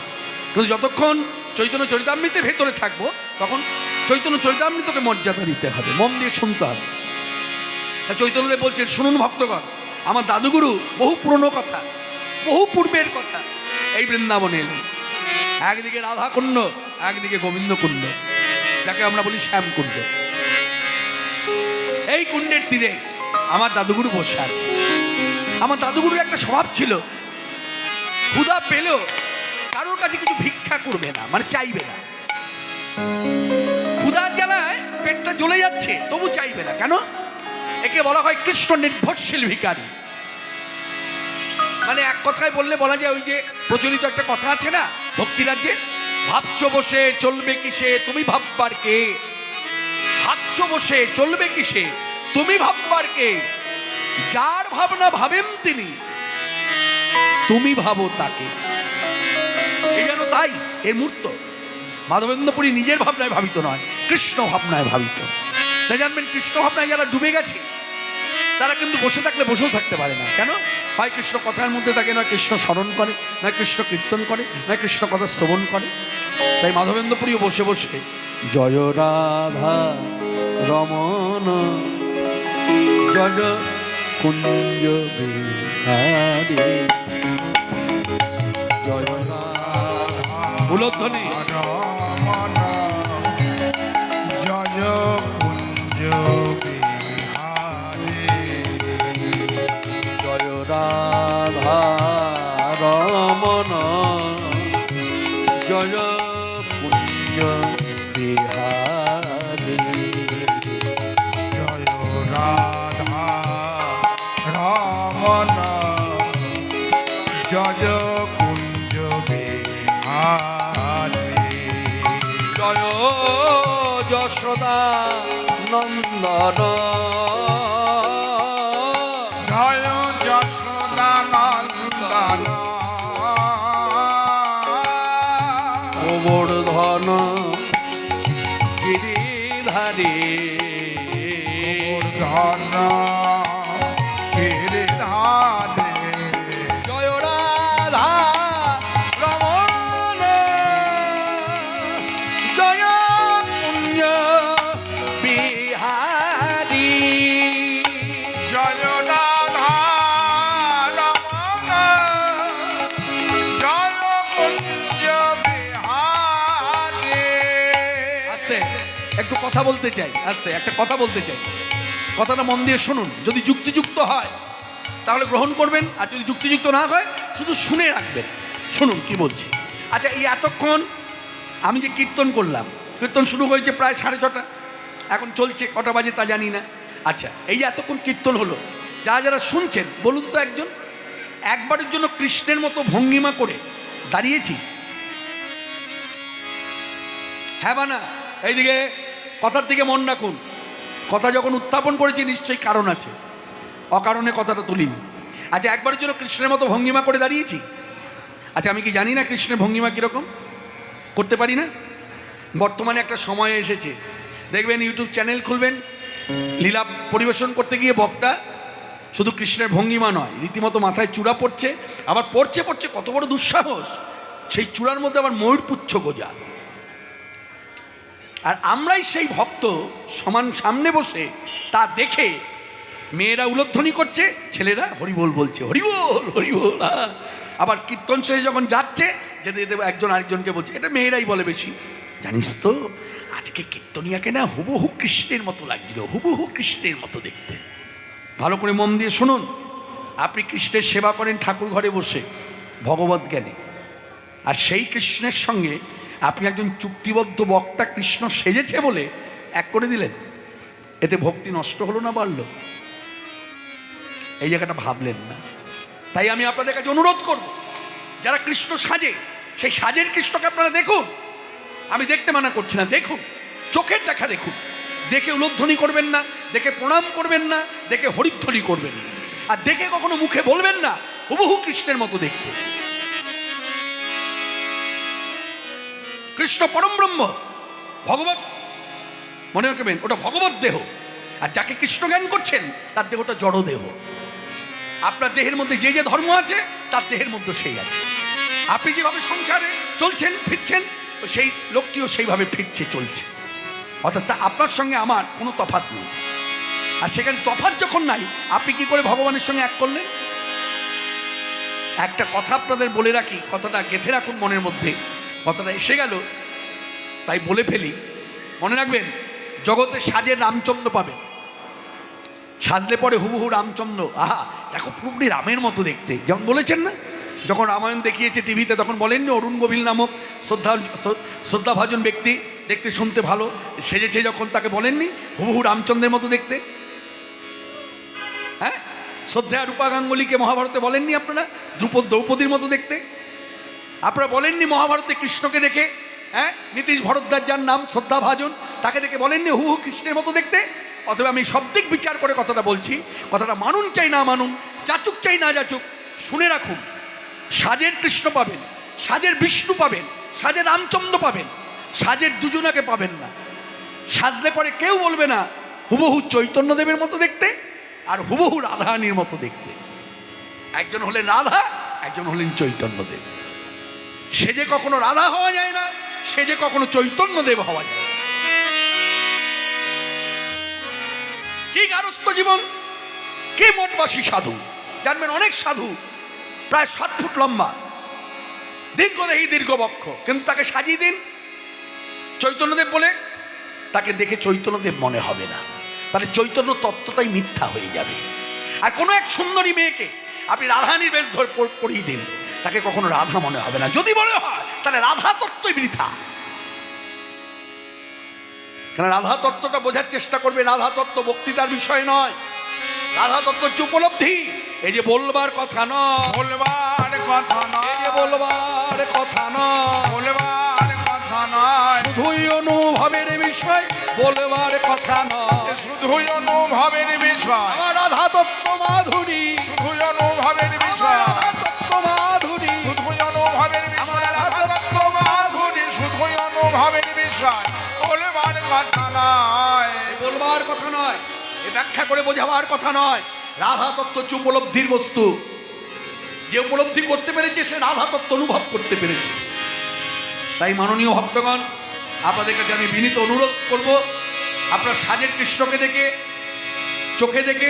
কিন্তু যতক্ষণ চৈতন্য চরিতামৃতের ভেতরে থাকবো তখন চৈতন্য চরিতামৃতকে মর্যাদা দিতে হবে, মন দিয়ে শুনতে হবে। তা চৈতন্যদেব বলছেন, শুনুন ভক্তগণ, আমার দাদুগুরু বহু পুরনো কথা, বহু পূর্বের কথা এই বৃন্দাবনে এলেন। একদিকে রাধাকুণ্ড, একদিকে গোবিন্দ কুণ্ড, যাকে আমরা বলি শ্যামকুণ্ড। এই কুণ্ডের তীরে আমার দাদুগুরু বসে আছে। আমার দাদুগুরুর একটা স্বভাব ছিল, ক্ষুধা পেলেও কারোর কাছে কিছু ভিক্ষা করবে না, মানে চাইবে না। ক্ষুধার জ্বালায় পেটটা জ্বলে যাচ্ছে, তবু চাইবে না। কেন? একে বলা হয় কৃষ্ণ নির্ভরশীল ভিখারি। মানে এক কথায় বললে বলা যায়, ওই যে প্রচলিত একটা কথা আছে না ভক্তিরাজ্যে, ভাবছো বসে চলবে কিসে তুমি ভাববার কে। ভাবছো বসে চলবে কিসে তুমি ভাববার কে, যার ভাবনা ভাবেন তিনি, তুমি ভাবো তাকে। এই যেন তাই এর মূর্ত। মাধবেন্দ্র পুরী নিজের ভাবনায় ভাবিত নয়, কৃষ্ণ ভাবনায় ভাবিত। তাই জানবেন, কৃষ্ণ ভাবনায় যারা ডুবে গেছে তারা কিন্তু বসে থাকলে বসেও থাকতে পারে না। কেন? হয় কৃষ্ণ কথার মধ্যে থাকে, নয় কৃষ্ণ স্মরণ করে, নয় কৃষ্ণ কীর্তন করে, নয় কৃষ্ণ কথা শ্রবণ করে। তাই মাধবেন্দ্র পুরীও বসে বসে জয় রাধা রমন জয় কুঞ্জ বিহারী জয় রাধা উলধ্বনি রমন জয় কুঞ্জ বিহারী জয় রাধা রমন জয় কুঞ্জ বিহারী জয় রাধা রমন জয় কুঞ্জ বিহারী জয় যশোদা নন্দন জয় যশোদা নন্দন গোবর্ধন গিরিধারী ধন গিরিধারে জয় রাধা রমন জয় কুঞ্জ বিহারী জয় রাধা রমন একটু কথা বলতে চাই, আস্তে একটা কথা বলতে চাই, কথাটা মন দিয়ে শুনুন। যদি যুক্তিযুক্ত হয় তাহলে গ্রহণ করবেন, আর যদি যুক্তিযুক্ত না হয় শুধু শুনে রাখবেন। শুনুন কি বলছি। আচ্ছা, এই এতক্ষণ আমি যে কীর্তন করলাম, কীর্তন শুরু হয়েছে প্রায় 6:30, এখন চলছে কটা বাজে তা জানি না। আচ্ছা, এই যে এতক্ষণ কীর্তন হলো, যারা যারা শুনছেন বলুন তো, একবারের জন্য কৃষ্ণের মতো ভঙ্গিমা করে দাঁড়িয়েছি? হ্যাঁ বা না? এইদিকে কথার দিকে মন রাখুন। কথা যখন উত্থাপন করেছি নিশ্চয়ই কারণ আছে, অকারণে কথাটা তুলিনি। আচ্ছা, একবারের জন্য কৃষ্ণের মতো ভঙ্গিমা করে দাঁড়িয়েছি? আচ্ছা, আমি কি জানি না কৃষ্ণের ভঙ্গিমা কীরকম? করতে পারি না? বর্তমানে একটা সময় এসেছে, দেখবেন ইউটিউব চ্যানেল খুলবেন, লীলা পরিবেশন করতে গিয়ে বক্তা শুধু কৃষ্ণের ভঙ্গিমা নয়, রীতিমতো মাথায় চূড়া পড়ছে, আবার পড়ছে কত বড় দুঃসাহস, সেই চূড়ার মধ্যে আবার ময়ূরপুচ্ছ গোজা। আর আমরাই সেই ভক্ত সমান সামনে বসে তা দেখে মেয়েরা উলধ্বনি করছে, ছেলেরা হরিবোল বলছে, হরিবোল হরিবোল। আবার কীর্তন শেষে যখন যাচ্ছে যেতে যেতে একজন আরেকজনকে বলছে, এটা মেয়েরাই বলে বেশি, জানিস তো আজকে কীর্তনিয়াকে না হুবহু কৃষ্ণের মতো লাগছিল, হুবহু কৃষ্ণের মতো দেখতে। ভালো করে মন দিয়ে শুনুন। আপনি কৃষ্ণের সেবা করেন ঠাকুর ঘরে বসে ভগবত জ্ঞানে, আর সেই কৃষ্ণের সঙ্গে আপনি একজন চুক্তিবদ্ধ বক্তা কৃষ্ণ সেজেছে বলে এক করে দিলেন, এতে ভক্তি নষ্ট হলো না বাড়লো? এই জায়গাটা ভাবলেন না। তাই আমি আপনাদের কাছে অনুরোধ করব, যারা কৃষ্ণ সাজে সেই সাজের কৃষ্ণকে আপনারা দেখুন। আমি দেখতে মানা করছি না, দেখুন, চোখের দেখা দেখুন। দেখে উলধ্বনি করবেন না, দেখে প্রণাম করবেন না, দেখে হরিধ্বনি করবেন না, আর দেখে কখনো মুখে বলবেন না হুবহু কৃষ্ণের মতো দেখতে। কৃষ্ণ পরম ব্রহ্ম, ভগবত, মনে রাখবেন ওটা ভগবত দেহ। আর যাকে কৃষ্ণ জ্ঞান করছেন তার দেহটা জড় দেহ। আপনার দেহের মধ্যে যে যে ধর্ম আছে তার দেহের মধ্যে সেই আছে। আপনি যেভাবে সংসারে চলছেন ফিরছেন, সেই লোকটিও সেইভাবে ফিরছে চলছে, অর্থাৎ আপনার সঙ্গে আমার কোনো তফাৎ নেই। আর সেখানে তফাৎ যখন নাই, আপনি কি করে ভগবানের সঙ্গে এক করলেন? একটা কথা আপনাদের বলে রাখি, কথাটা গেঁথে রাখুন মনের মধ্যে, কথাটা এসে গেল তাই বলে ফেলি। মনে রাখবেন, জগতে সাজে রামচন্দ্র পাবেন, সাজলে পরে হুবহু রামচন্দ্র, আহা দেখো পুরোপুরি রামের মতো দেখতে, যেমন বলেছেন না, যখন রামায়ণ দেখিয়েছে টিভিতে তখন বলেননি অরুণ গোবিল নামক শ্রদ্ধাভাজন ব্যক্তি, দেখতে শুনতে ভালো, সেজেছে যখন তাকে বলেননি হুবহু রামচন্দ্রের মতো দেখতে? হ্যাঁ, শ্রদ্ধা রূপা গাঙ্গুলিকে মহাভারতে বলেননি আপনারা দ্রৌপদীর মতো দেখতে? আপনারা বলেননি মহাভারতে কৃষ্ণকে দেখে, হ্যাঁ, নীতিশ ভরদ্বাজ যার নাম শ্রদ্ধাভাজন, তাকে দেখে বলেননি হুবহু কৃষ্ণের মতো দেখতে? অথবা আমি সব দিক বিচার করে কথাটা বলছি, কথাটা মানুন চাই না মানুন, যাচুক চাই না যাচুক, শুনে রাখুন। সাজের কৃষ্ণ পাবেন, সাজের বিষ্ণু পাবেন, সাজের রামচন্দ্র পাবেন, সাজের দুজনাকে পাবেন না। সাজলে পরে কেউ বলবে না হুবহু চৈতন্যদেবের মতো দেখতে আর হুবহু রাধারানীর মতো দেখতে। একজন হলেন রাধা, একজন হলেন চৈতন্যদেব। সেজে কখনো রাধা হওয়া যায় না, সেজে কখনো চৈতন্যদেব হওয়া যায় না। কি গারস্থ জীবন, কি মঠবাসী সাধু। জানবেন অনেক সাধু প্রায় 7 ফুট লম্বা, দীর্ঘদেহী দীর্ঘ বক্ষ, কিন্তু তাকে সাজিয়ে দিন চৈতন্যদেব বলে, তাকে দেখে চৈতন্যদেব মনে হবে না, তাহলে চৈতন্য তত্ত্বটাই মিথ্যা হয়ে যাবে। আর কোনো এক সুন্দরী মেয়েকে আপনি রাধারানীর বেশ ধরে পড়িয়ে দিন, তাকে কখনো রাধা মনে হবে না। যদি মনে হয় তাহলে রাধা তত্ত্বই বৃথা। কারণ রাধা তত্ত্বটা বোঝার চেষ্টা করবে, রাধা তত্ত্ব বক্তৃতার বিষয় নয়, রাধা তত্ত্ব হচ্ছে উপলব্ধি। এই যে বলবার কথা নয়, বলবার কথা নয়, এই যে বলবার কথা নয়, বলবার কথা নয়, শুধুই অনুভবের বিষয়, বলবার কথা নয়, শুধুই অনুভবের বিষয়, আমার রাধা তত্ত্ব মাধুরী, শুধুই অনুভবের বিষয়, রাধা তত্ত্ব মাধুরী, শুধুই অনুভবের বিষয়, রাধা তত্ত্ব মাধুরী, শুধুই অনুভবের বিষয়, বলবার কথা নয়, বলবার কথা নয়, এ ব্যাখ্যা করে বোঝাবার কথা নয়। রাধা তত্ত্ব হচ্ছে উপলব্ধির বস্তু। যে উপলব্ধি করতে পেরেছে সে রাধা তত্ত্ব অনুভব করতে পেরেছে। তাই মাননীয় ভক্তগণ, আপনাদের কাছে আমি বিনীত অনুরোধ করব, আপনার সাজের কৃষ্ণকে দেখে চোখে দেখে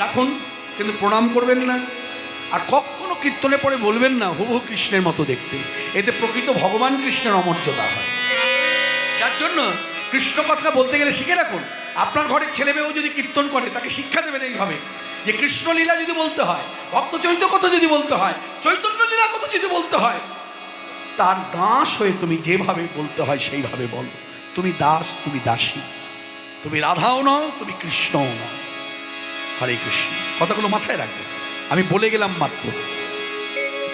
রাখুন, কিন্তু প্রণাম করবেন না। আর কখনো কীর্তনে পরে বলবেন না হুবহু কৃষ্ণের মতো দেখতে, এতে প্রকৃত ভগবান কৃষ্ণের অমর্যাদা হয়। যার জন্য কৃষ্ণ কথা বলতে গেলে শিখে রাখুন। আপনার ঘরের ছেলে মেয়েও যদি কীর্তন করে তাকে শিক্ষা দেবেন এইভাবে, যে কৃষ্ণলীলা যদি বলতে হয়, ভক্ত চৈতন্য কথা যদি বলতে হয়, চৈতন্য লীলা কথা যদি বলতে হয়, তার দাস হয়ে তুমি যেভাবে বলতে হয় সেইভাবে বলো। তুমি দাস, তুমি দাসী, তুমি রাধাও নও, তুমি কৃষ্ণও নও। হরে কৃষ্ণ। কথাগুলো মাথায় রাখবে, আমি বলে গেলাম মাত্র।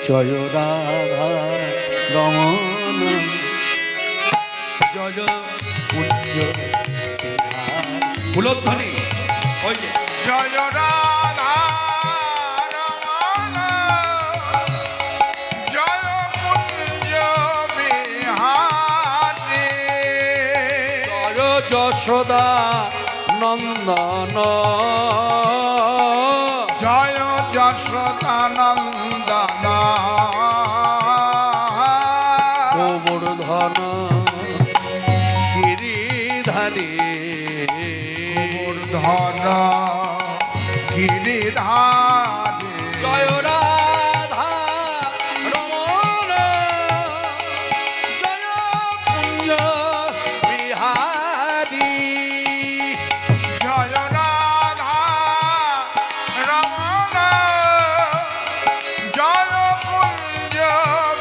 জয় রাধা রমণ জয় পূজ্য ফুলধ্বনি। ওই যে জয় রাধা রমণ জয় কুঞ্জ বিহারী জয় যশোদা নন্দন জয় যশোদানন্দন গোবর্ধন গিরিধারী ধন গিরিধারী জয় রাধা রমণ জয় কুঞ্জ বিহারী জয় রাধা রমণ জয় কুঞ্জ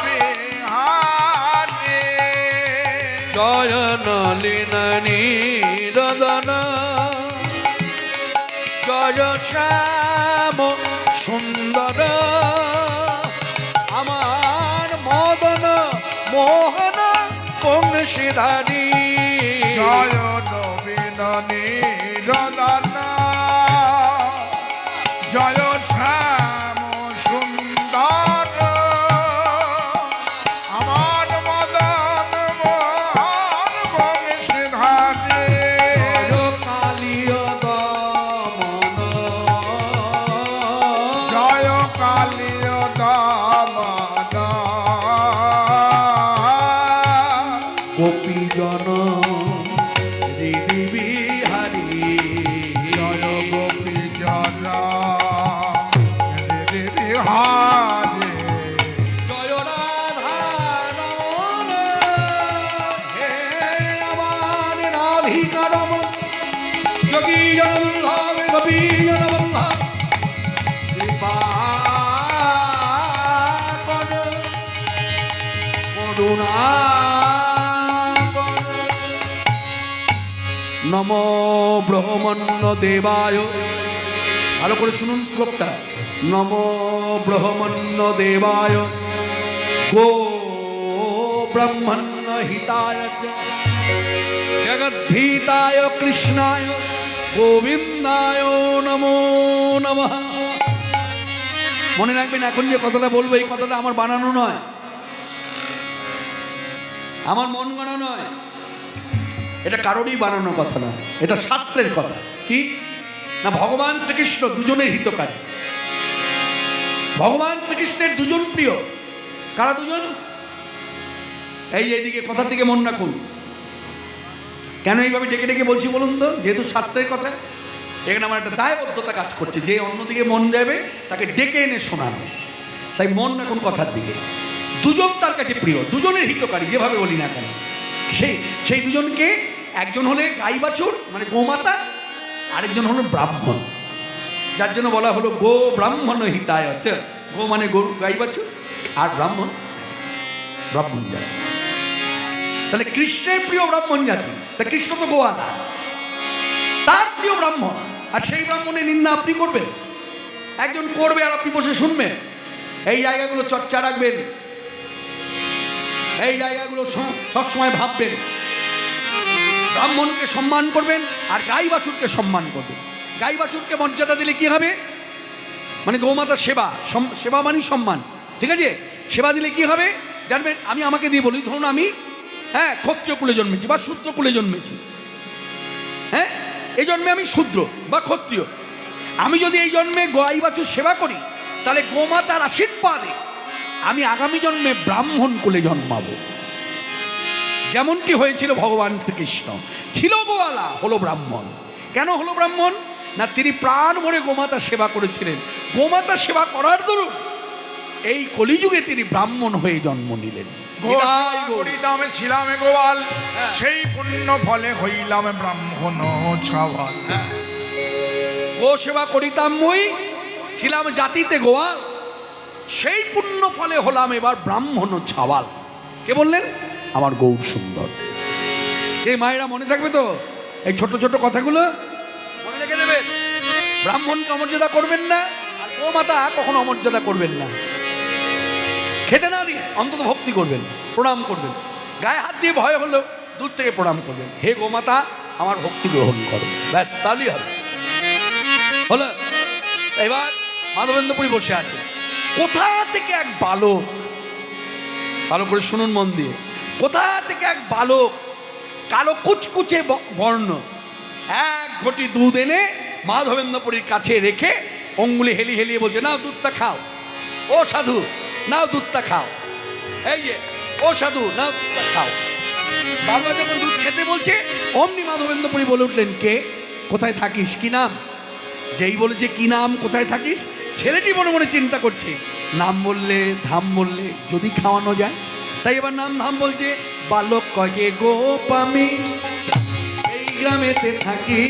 বিহারী জয় নলিন নিরদন জয় শ্যাম সুন্দর আমার মদন মোহন বংশীধারী জয় নবীন নিরদন জয় শ্যাম সুন্দর আমার মদন মোহন বংশীধারী জয় কালীয় দমন জয় কালীয় দমন গোপীজন হৃদি বিহারী জয় গোপী জন বিহারী জয় রাধা রমণ হে আমার রাধিকা রমণ যোগী জনদুর্লভ গোপী জনবল্লভ কৃপা কর করুণা কর। নমো ব্রহ্মণ্য দেবায়, ভালো করে শুনুন শ্লোকটা। নমো ব্রহ্মণ্য দেবায় গো ব্রহ্মণ্য হিতায় চ জগদ্ধিতায় কৃষ্ণায় গোবিন্দায় নমো নমঃ। মনে রাখবেন, এখন যে কথাটা বলবো এই কথাটা আমার বানানো নয়, আমার মন গড়া নয়, এটা কারোরই বানানো কথা নয়, এটা শাস্ত্রের কথা। কি না, ভগবান শ্রীকৃষ্ণ দুজনের হিতকারী। ভগবান শ্রীকৃষ্ণের দুজন প্রিয়। কারা দুজন? এইদিকে কথার দিকে মন রাখুন। কেন এইভাবে ডেকে ডেকে বলছি বলুন তো? যেহেতু শাস্ত্রের কথা, এখানে আমার একটা দায়বদ্ধতা কাজ করছে, যে অন্যদিকে মন যাবে তাকে ডেকে এনে শোনানো। তাই মন রাখুন কথার দিকে। দুজন তার কাছে প্রিয়, দুজনের হিতকারী, যেভাবে বলি না কেন। সেই দুজনকে, একজন হলে গাই বাছুর মানে গোমাতা, আরেকজন হলো ব্রাহ্মণ, যার জন্য বলা হলো গো ব্রাহ্মণ হিতায় আছে। গো মানে গরু, গাই বাছুর, আর ব্রাহ্মণ ব্রাহ্মণ জাতি। তাহলে কৃষ্ণের প্রিয় ব্রাহ্মণ জাতি, তা কৃষ্ণ তো গোয়ালা, তার প্রিয় ব্রাহ্মণ, আর সেই ব্রাহ্মণের নিন্দা আপনি করবেন? একজন করবে আর আপনি বসে শুনবেন। এই জায়গাগুলো চর্চা রাখবেন, এই জায়গাগুলো সবসময় ভাববেন। ব্রাহ্মণকে সম্মান করবেন আর গাই বাছুরকে সম্মান করবেন। গাই বাছুরকে মর্যাদা দিলে কি হবে? মানে গৌমাতার সেবা, সেবা মানে সম্মান, ঠিক আছে? সেবা দিলে কি হবে জানবেন? আমি আমাকে দিয়ে বলি, ধরুন আমি ক্ষত্রিয় কুলে জন্মেছি বা শূদ্র কুলে জন্মেছি, এই জন্মে আমি শূদ্র বা ক্ষত্রিয়। আমি যদি এই জন্মে গাই বাছুর সেবা করি, তাহলে গোমাতার আশীর্বাদে আমি আগামী জন্মে ব্রাহ্মণ কুলে জন্মাবো। যেমনটি হয়েছিল ভগবান শ্রীকৃষ্ণ, ছিল গোয়ালা, হলো ব্রাহ্মণ। কেন হলো ব্রাহ্মণ? না, তিনি প্রাণ ভরে গোমাতা সেবা করেছিলেন। গোমাতা সেবা করার দরুন এই কলিযুগে তিনি ব্রাহ্মণ হয়ে জন্ম নিলেন। নিতাই গৌর। করিতাম ছিলাম গোয়াল, হ্যাঁ। সেই পুণ্য ফলে হইলাম ব্রাহ্মণ ছাওয়াল। গো সেবা করিতাম মই, ছিলাম জাতিতে গোয়াল, সেই পুণ্য ফলে হলাম এবার ব্রাহ্মণ ছাওয়াল। কে বললেন? আমার গৌর সুন্দর। এই মায়েরা মনে থাকবে তো এই ছোট ছোট কথাগুলো মনে রেখে দেবেন। ব্রাহ্মণকে অমর্যাদা করবেন না, আর গোমাতা কখনো অমর্যাদা করবেন না। খেতে না দিন অন্তত ভক্তি করবেন, প্রণাম করবেন। গায়ে হাত দিয়ে ভয় হলো দূর থেকে প্রণাম করবেন, হে গোমাতা আমার ভক্তি গ্রহণ করো, ব্যাস তাহলেই হবে। হলো। এবার মাধবেন্দ্রপুরী বসে আছে। কোথা থেকে এক বালক, ভালো করে শুনুন মন দিয়ে, কোথা থেকে এক বালক কালো কুচকুচে বর্ণ এক ঘটি দুধ এনে মাধবেন্দ্রপুরীর কাছে রেখে অঙ্গুলি হেলিয়ে হেলিয়ে বলছে, নাও দুধটা খাও, ও সাধু নাও দুধটা খাও, এই যে ও সাধু নাও দুধটা খাও। বাবা যখন দুধ খেতে বলছে অমনি মাধবেন্দ্রপুরী বলে উঠলেন, কে, কোথায় থাকিস, কি নাম? যেই বলেছে কি নাম, কোথায় থাকিস, ছেলেটি মনে মনে চিন্তা করছে, নাম বললে ধাম বললে যদি খাওয়ানো যায়, তাই এবার নাম ধাম বলছে। বালক কয়ে গোপ আমি এই গ্রামেতে থাকি,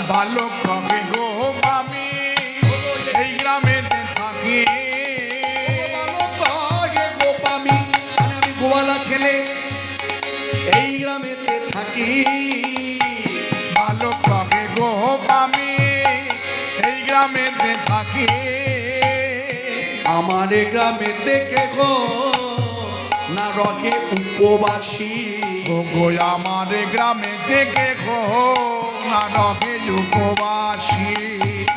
বালক কবে গো আমি এই গ্রামেতে থাকি। বালক কয়ে গোপ আমি, মানে আমি গোয়ালা ছেলে এই গ্রামেতে থাকি। বালক কবে গো আমি এই গ্রামেতে থাকি। আমার গ্রামে দেখে গো না রকে উপবাসী। গো আমার গ্রামে দেখে গো না রহে উপবাসী।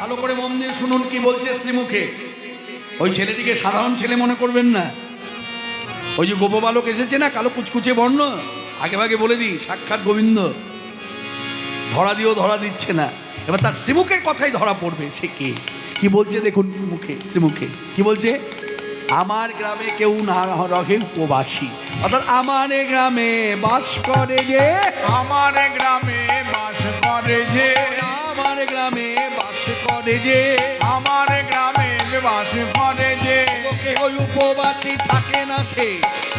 ভালো করে মন দিয়ে শুনুন কি বলছে শ্রীমুখে। ওই ছেলেটিকে সাধারণ ছেলে মনে করবেন না। ওই যে গোপবালক এসেছে না, কালো কুচকুচে বর্ণ, আগে ভাগে বলে দিই সাক্ষাৎ গোবিন্দ। ধরা দিয়েও ধরা দিচ্ছে না, এবার তার শ্রীমুখের কথাই ধরা পড়বে। সে কে, কি বলছে দেখুন মুখে, শ্রীমুখে কি বলছে, আমার গ্রামে কেউ না রহে উপবাসী, অর্থাৎ আমার গ্রামে বাস করে যে, আমার গ্রামে বাস করে যে, আমার গ্রামে বাস করে যে, আমার গ্রামে বাস করে যে। লোকে ওই উপবাসী থাকে না সে,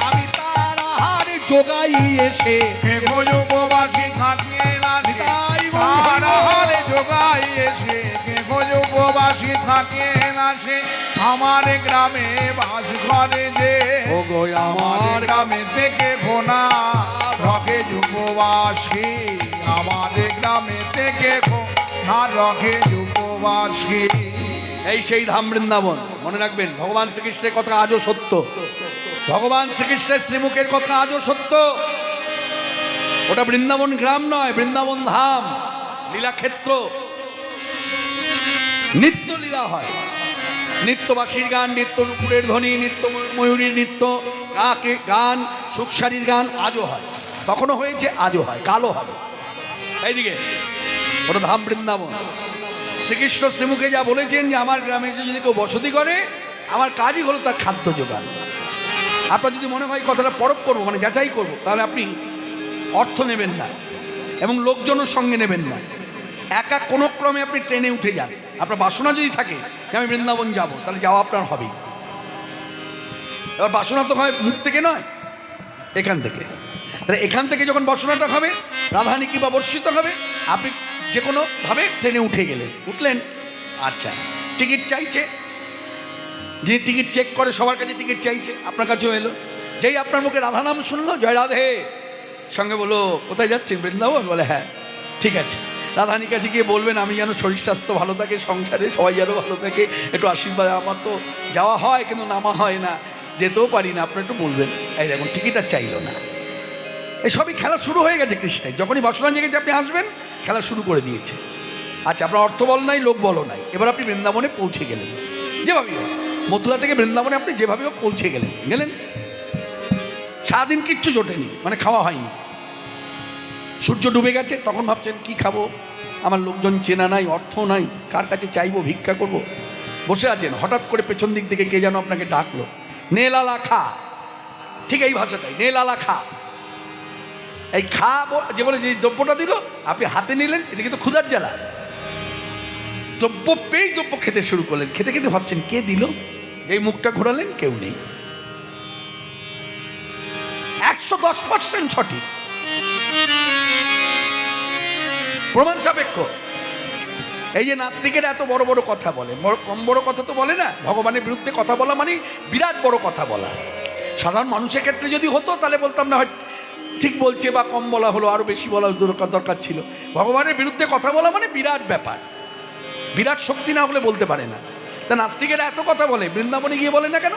আমি তার আহার যোগাই এসে। কে গো উপবাসী থাকে না সে, তাই তার আহারে যোগাই এসে। কে গো উপবাসী থাকে না সে, আমার গ্রামে বাস করে যে। ও গো আমার আমার গ্রামে থেকে ঘোনা রকে উপবাসী। আমার গ্রামে থেকে ঘোনা রকে উপবাসী। এই সেই ধাম বৃন্দাবন। মনে রাখবেন ভগবান শ্রীকৃষ্ণের কথা আজও সত্য, ভগবান শ্রীকৃষ্ণের শ্রীমুখের কথা আজও সত্য। ওটা বৃন্দাবন গ্রাম নয়, বৃন্দাবন ধাম, লীলাক্ষেত্র। নিত্য লীলা হয়, নিত্যবাসীর গান, নিত্য রূপুরের ধ্বনি, নিত্য ময়ূরীর নৃত্য, গান, সুখসারির গান আজও হয়, তখনও হয়েছে, আজও হয়, কালও হবে। এইদিকে ওটা ধাম বৃন্দাবন। শ্রীকৃষ্ণ শ্রীমুখে যা বলেছেন যে আমার গ্রামে এসে যদি কেউ বসতি করে, আমার কাজই হলো তার খাদ্য জোগান। আপনার যদি মনে হয় কথাটা পরখ করবো, মানে যাচাই করবো, তাহলে আপনি অর্থ নেবেন না এবং লোকজনের সঙ্গে নেবেন না। একা কোনো ক্রমে আপনি ট্রেনে উঠে যান। আপনার বাসনা যদি থাকে যে আমি বৃন্দাবন যাব, তাহলে যাওয়া আপনার হবেই। এবার বাসনা তো হয় মুখ থেকে নয়, এখান থেকে। তাহলে এখান থেকে যখন বাসনাটা হবে, রাধারানী কিংবা বর্ষিত হবে, আপনি যে কোনোভাবে ট্রেনে উঠে গেলেন, উঠলেন, আচ্ছা টিকিট চাইছে, যে টিকিট চেক করে সবার কাছে টিকিট চাইছে, আপনার কাছেও এলো। যেই আপনার মুখে রাধা নাম শুনলো, জয় রাধে, সঙ্গে বলো কোথায় যাচ্ছেন, বৃন্দাবন, বলে হ্যাঁ ঠিক আছে। রাধারানীর কাছে গিয়ে বলবেন আমি যেন শরীর স্বাস্থ্য ভালো থাকে, সংসারে সবাই যেন ভালো থাকে, একটু আশীর্বাদ। আমার তো যাওয়া হয় কিন্তু নামা হয় না, যেতেও পারি না, আপনার একটু বলবেন। এই দেখুন টিকিট আর চাইলো না। এই সবই খেলা শুরু হয়ে গেছে কৃষ্ণের। যখনই বাসনা জেগেছে আপনি আসবেন, খেলা শুরু করে দিয়েছে। আচ্ছা আপনার অর্থ বল নাই, লোক বলো নাই, এবার আপনি বৃন্দাবনে পৌঁছে গেলেন। যেভাবেই হোক মথুরা থেকে বৃন্দাবনে আপনি যেভাবে হোক পৌঁছে গেলেন। সারাদিন কিচ্ছু জোটেনি, মানে খাওয়া হয়নি। সূর্য ডুবে গেছে, তখন ভাবছেন কি খাবো, আমার লোকজন চেনা নাই, অর্থ নাই, কার কাছে চাইবো, ভিক্ষা করব। বসে আছেন, হঠাৎ করে পেছন দিক থেকে কে যেন আপনাকে ডাকলো, নে লালা খা। ঠিক এই ভাষাটাই, নে লালা খা। এই খা যে বলে যে দ্রব্যটা দিল, আপনি হাতে নিলেন, এদিকে তো ক্ষুধার জ্বালা, দ্রব্য পেয়েই দ্রব্য খেতে শুরু করলেন। খেতে খেতে ভাবছেন কে দিল, এই মুখটা ঘোরালেন কেউ নেই। 110% সঠিক, প্রমাণ সাপেক্ষ। এই যে নাস্তিকেরা এত বড় বড় কথা বলে, কম বড় কথা তো বলে না। ভগবানের বিরুদ্ধে কথা বলা মানে বিরাট বড় কথা বলা। সাধারণ মানুষের ক্ষেত্রে যদি হতো তাহলে বলতাম না হয় ঠিক বলছে বা কম বলা হলো, আরো বেশি বলা দরকার ছিল। ভগবানের বিরুদ্ধে কথা বলা মানে বিরাট ব্যাপার, বিরাট শক্তি না হলে বলতে পারে না। তা নাস্তিকেরা এত কথা বলে, বৃন্দাবনে গিয়ে বলে না কেন?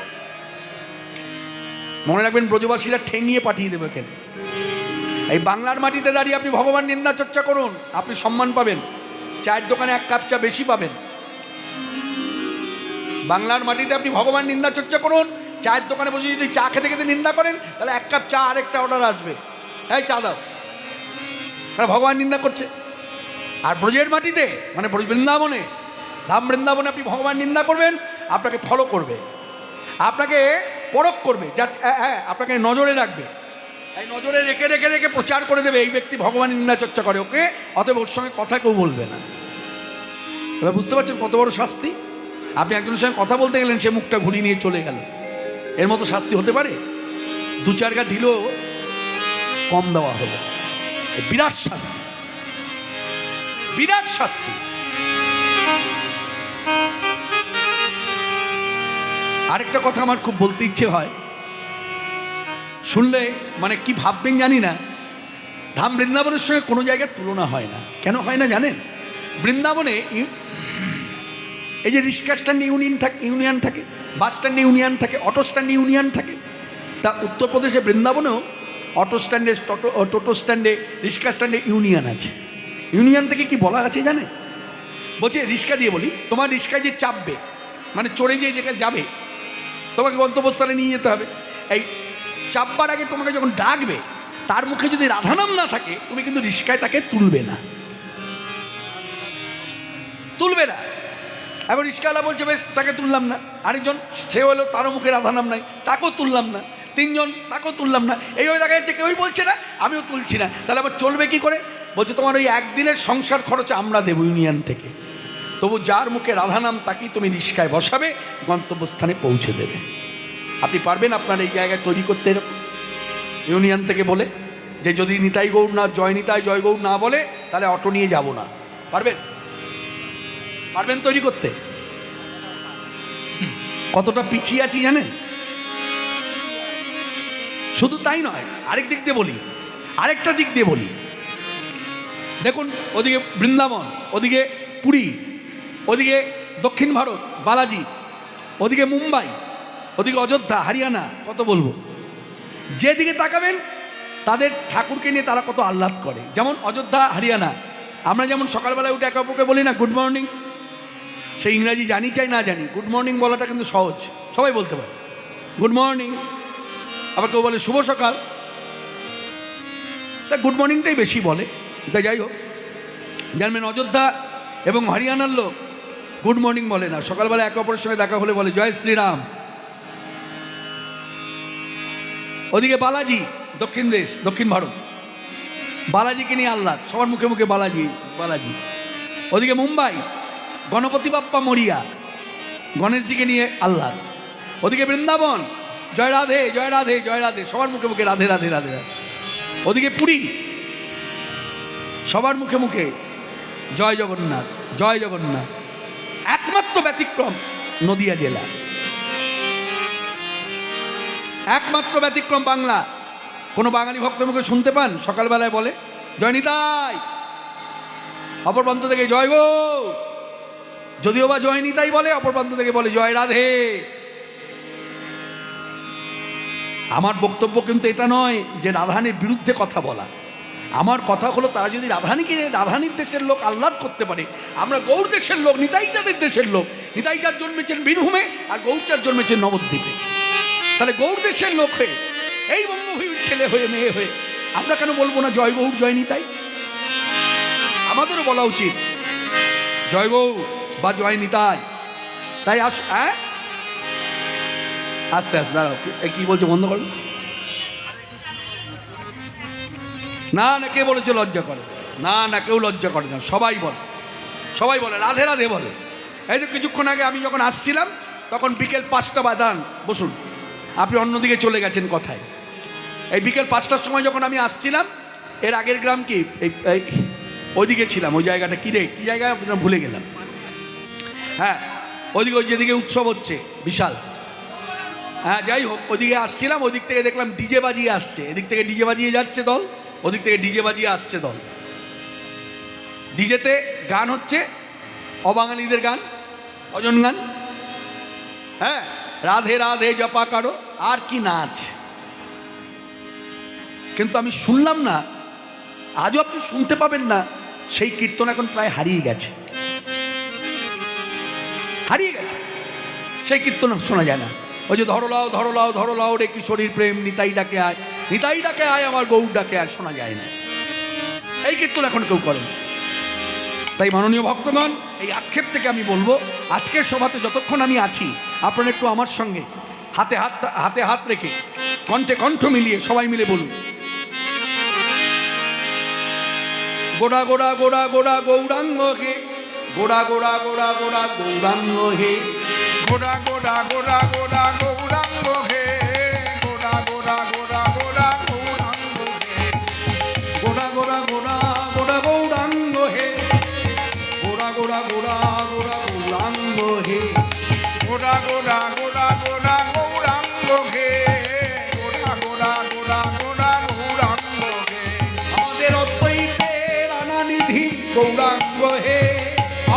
মনে রাখবেন, ব্রজবাসীরা ঠেঙিয়ে পাঠিয়ে দেবে কেন? এই বাংলার মাটিতে দাঁড়িয়ে আপনি ভগবান নিন্দা চর্চা করুন, আপনি সম্মান পাবেন, চায়ের দোকানে এক কাপ চা বেশি পাবেন। বাংলার মাটিতে আপনি ভগবান নিন্দা চর্চা করুন, চায়ের দোকানে বসে যদি চা খেতে খেতে নিন্দা করেন, তাহলে এক কাপ চা আরেকটা অর্ডার আসবে, এই চা দাও, তারা ভগবান নিন্দা করছে। আর ব্রজের মাটিতে মানে বৃন্দাবনে, ধাম বৃন্দাবনে আপনি ভগবান নিন্দা করবেন, আপনাকে ফলো করবে, আপনাকে পরখ করবে, যা আপনাকে নজরে রাখবে। এই নজরে রেখে রেখে রেখে প্রচার করে দেবে এই ব্যক্তি ভগবান নিন্দা চর্চা করে, ওকে অতএব ওর সঙ্গে কথা কেউ বলবে না। এবার বুঝতে পারছেন কত বড় শাস্তি? আপনি একজনের সঙ্গে কথা বলতে গেলেন, সে মুখটা ঘুরিয়ে নিয়ে চলে গেল, এর মতো শাস্তি হতে পারে? 2-4 গা দিল, কম দেওয়া হলো, বিরাট শাস্তি, বিরাট শাস্তি। আরেকটা কথা আমার খুব বলতে ইচ্ছে হয়, শুনলে মানে কি ভাববেন জানি না। ধাম বৃন্দাবনের সঙ্গে কোনো জায়গার তুলনা হয় না। কেন হয় না জানেন? বৃন্দাবনে এই যে রিক্সা স্ট্যান্ডে ইউনিয়ন থাকে, বাস স্ট্যান্ডে ইউনিয়ন থাকে, অটো স্ট্যান্ডে ইউনিয়ন থাকে। তা উত্তরপ্রদেশে বৃন্দাবনেও অটো স্ট্যান্ডে, টোটো স্ট্যান্ডে, রিক্সা স্ট্যান্ডে ইউনিয়ন আছে। ইউনিয়ন থেকে কি বলা আছে জানে? বলছে রিক্সা দিয়ে বলি, তোমার রিক্সায় যে চাপবে মানে চড়ে যে যেখানে যাবে, তোমাকে গন্তব্যস্থলে নিয়ে যেতে হবে। এই চাপবার আগে তোমাকে যখন ডাকবে, তার মুখে যদি রাধানাম না থাকে, তুমি কিন্তু রিক্সায় তাকে তুলবে না, তুলবে না। এখন রিক্সাওয়ালা বলছে বেশ তাকে তুললাম না, আরেকজন সে হলো তারও মুখে রাধানাম নাই, তাকেও তুললাম না, 3 জন তাকেও তুললাম না, এইভাবে দেখা যাচ্ছে কেউই বলছে না, আমিও তুলছি না, তাহলে আবার চলবে কি করে? বলছে তোমার ওই একদিনের সংসার খরচ আমরা দেবো ইউনিয়ন থেকে, তবু যার মুখে রাধানাম তাকেই তুমি রিক্সায় বসাবে, গন্তব্যস্থানে পৌঁছে দেবে। আপনি পারবেন আপনার এই জায়গায় তৈরি করতে এরকম ইউনিয়ন থেকে বলে যে যদি নিতাই গৌর না, জয় নিতাই জয় গৌর না বলে তাহলে অটো নিয়ে যাব না? পারবেন? পারবেন তৈরি করতে? কতটা পিছিয়ে আছি জানেন? শুধু তাই নয়, আরেক দিক দিয়ে বলি, আরেকটা দিক দিয়ে বলি। দেখুন, ওদিকে বৃন্দাবন, ওদিকে পুরী, ওদিকে দক্ষিণ ভারত বালাজি, ওদিকে মুম্বাই, ওদিকে অযোধ্যা হরিয়ানা, কত বলবো। যেদিকে তাকাবেন তাদের ঠাকুরকে নিয়ে তারা কত আহ্লাদ করে। যেমন অযোধ্যা হরিয়ানা, আমরা যেমন সকালবেলায় উঠে একে অপরকে বলি না গুড মর্নিং, সে ইংরাজি জানি চাই না জানি, গুড মর্নিং বলাটা কিন্তু সহজ, সবাই বলতে পারে গুড মর্নিং। আবার কেউ বলে শুভ সকাল, তা গুড মর্নিংটাই বেশি বলে। তা যাই হোক, জানবেন অযোধ্যা এবং হরিয়ানার লোক গুড মর্নিং বলে না, সকালবেলা একে অপরের সঙ্গে দেখা হলে বলে জয় শ্রীরাম। ওদিকে বালাজি, দক্ষিণ দেশ, দক্ষিণ ভারত, বালাজিকে নিয়ে আহ্লাদ, সবার মুখে মুখে বালাজি বালাজি। ওদিকে মুম্বাই, গণপতি বাপ্পা মরিয়া, গণেশজিকে নিয়ে আহ্লাদ। ওদিকে বৃন্দাবন, জয় রাধে জয় রাধে জয় রাধে, সবার মুখে মুখে রাধে রাধে রাধে রাধে। ওদিকে পুরী, সবার মুখে মুখে জয় জগন্নাথ জয় জগন্নাথ। একমাত্র ব্যতিক্রম নদিয়া জেলা, একমাত্র ব্যতিক্রম বাংলা। কোনো বাঙালি ভক্তের মুখে শুনতে পান সকালবেলায় বলে জয় নিতাই, অপর প্রান্ত থেকে জয় গো, যদিও বা জয় নিতাই বলে, অপর প্রান্ত থেকে বলে জয় রাধে। আমার বক্তব্য কিন্তু এটা নয় যে রাধারানীর বিরুদ্ধে কথা বলা, আমার কথা হলো তারা যদি রাধারানীকে, রাধারানীর দেশের লোক আহ্লাদ করতে পারে, আমরা গৌর দেশের লোক, নিতাইচাঁদের দেশের লোক, নিতাইচাঁদ জন্মেছেন বীরভূমে আর গৌরচাঁদ জন্মেছেন নবদ্বীপে, তাহলে গৌর দেশের লোক হয়ে, এই বঙ্গভূমির ছেলে হয়ে মেয়ে হয়ে আমরা কেন বলবো না জয় গৌর জয় নিতাই? আমাদেরও বলা উচিত জয় গৌর বা জয় নিতাই। তাই আস্তে আস্তে দাঁড়াও, কি বলছো বন্ধ করো না, না কে বলেছে লজ্জা করে? না না, কেউ লজ্জা করে না, সবাই বলে, সবাই বলে রাধে রাধে বলে। এই তো কিছুক্ষণ আগে আমি যখন আসছিলাম তখন বিকেল 5টা বাদান বসুন, আপনি অন্যদিকে চলে গেছেন কথায়। এই বিকেল 5টার সময় যখন আমি আসছিলাম, এর আগের গ্রাম কি এই ওইদিকে ছিলাম, ওই জায়গাটা কী রে, কী জায়গা ভুলে গেলাম। হ্যাঁ, ওইদিকে ওই যেদিকে উৎসব হচ্ছে বিশাল, হ্যাঁ যাই হোক, ওইদিকে আসছিলাম, ওই দিক থেকে দেখলাম ডিজে বাজিয়ে আসছে, এদিক থেকে ডিজে বাজিয়ে যাচ্ছে দল, ওদিক থেকে ডিজে বাজিয়ে আসছে দল। ডিজেতে গান হচ্ছে অবাঙালিদের গান, ভজন গান, হ্যাঁ, রাধে রাধে জপা কারো, আর কি নাচ। কিন্তু আমি শুনলাম না, আজও আপনি শুনতে পাবেন না, সেই কীর্তন এখন প্রায় হারিয়ে গেছে, হারিয়ে গেছে, সেই কীর্তন শোনা যায় না। ওই যে ধরো লাও ধরো লাও ধরো লাও রে কিশোরীর প্রেম, নিতাই ডাকে আয়, নিতাই ডাকে আয় আমার গৌর ডাকে আয়, শোনা যায় না, এই কীর্তন এখন কেউ করেন। তাই মাননীয় ভক্তগণ, এই আক্ষেপ থেকে আমি বলবো, আজকের সভাতে যতক্ষণ আমি আছি, আপনারা একটু আমার সঙ্গে হাতে হাত রেখে কণ্ঠে কণ্ঠ মিলিয়ে সবাই মিলে বলুন, গোড়া গোড়া গোড়া গোড়া গৌরাঙ্গ হে, গোড়া গোড়া গোড়া গোড়া গৌরাঙ্গ হে, গোড়া গোড়া গোড়া গোড়া গৌরাঙ্গ হে, গোড়া গোড়া গোড়া গোড়া গৌরাঙ্গ হে, গোড়া গোড়া গোড়া গোড়া গৌরাঙ্গ হে, গোড়া গোড়া গোড়া গোড়া গৌরাঙ্গ হে, গোড়া গোড়া গোড়া গোড়া গৌরাঙ্গ হে, গোড়া গোড়া গোড়া গোড়া গৌরাঙ্গ হে, আমাদের অদ্বৈতের আনানিধি গৌরাঙ্গ হে,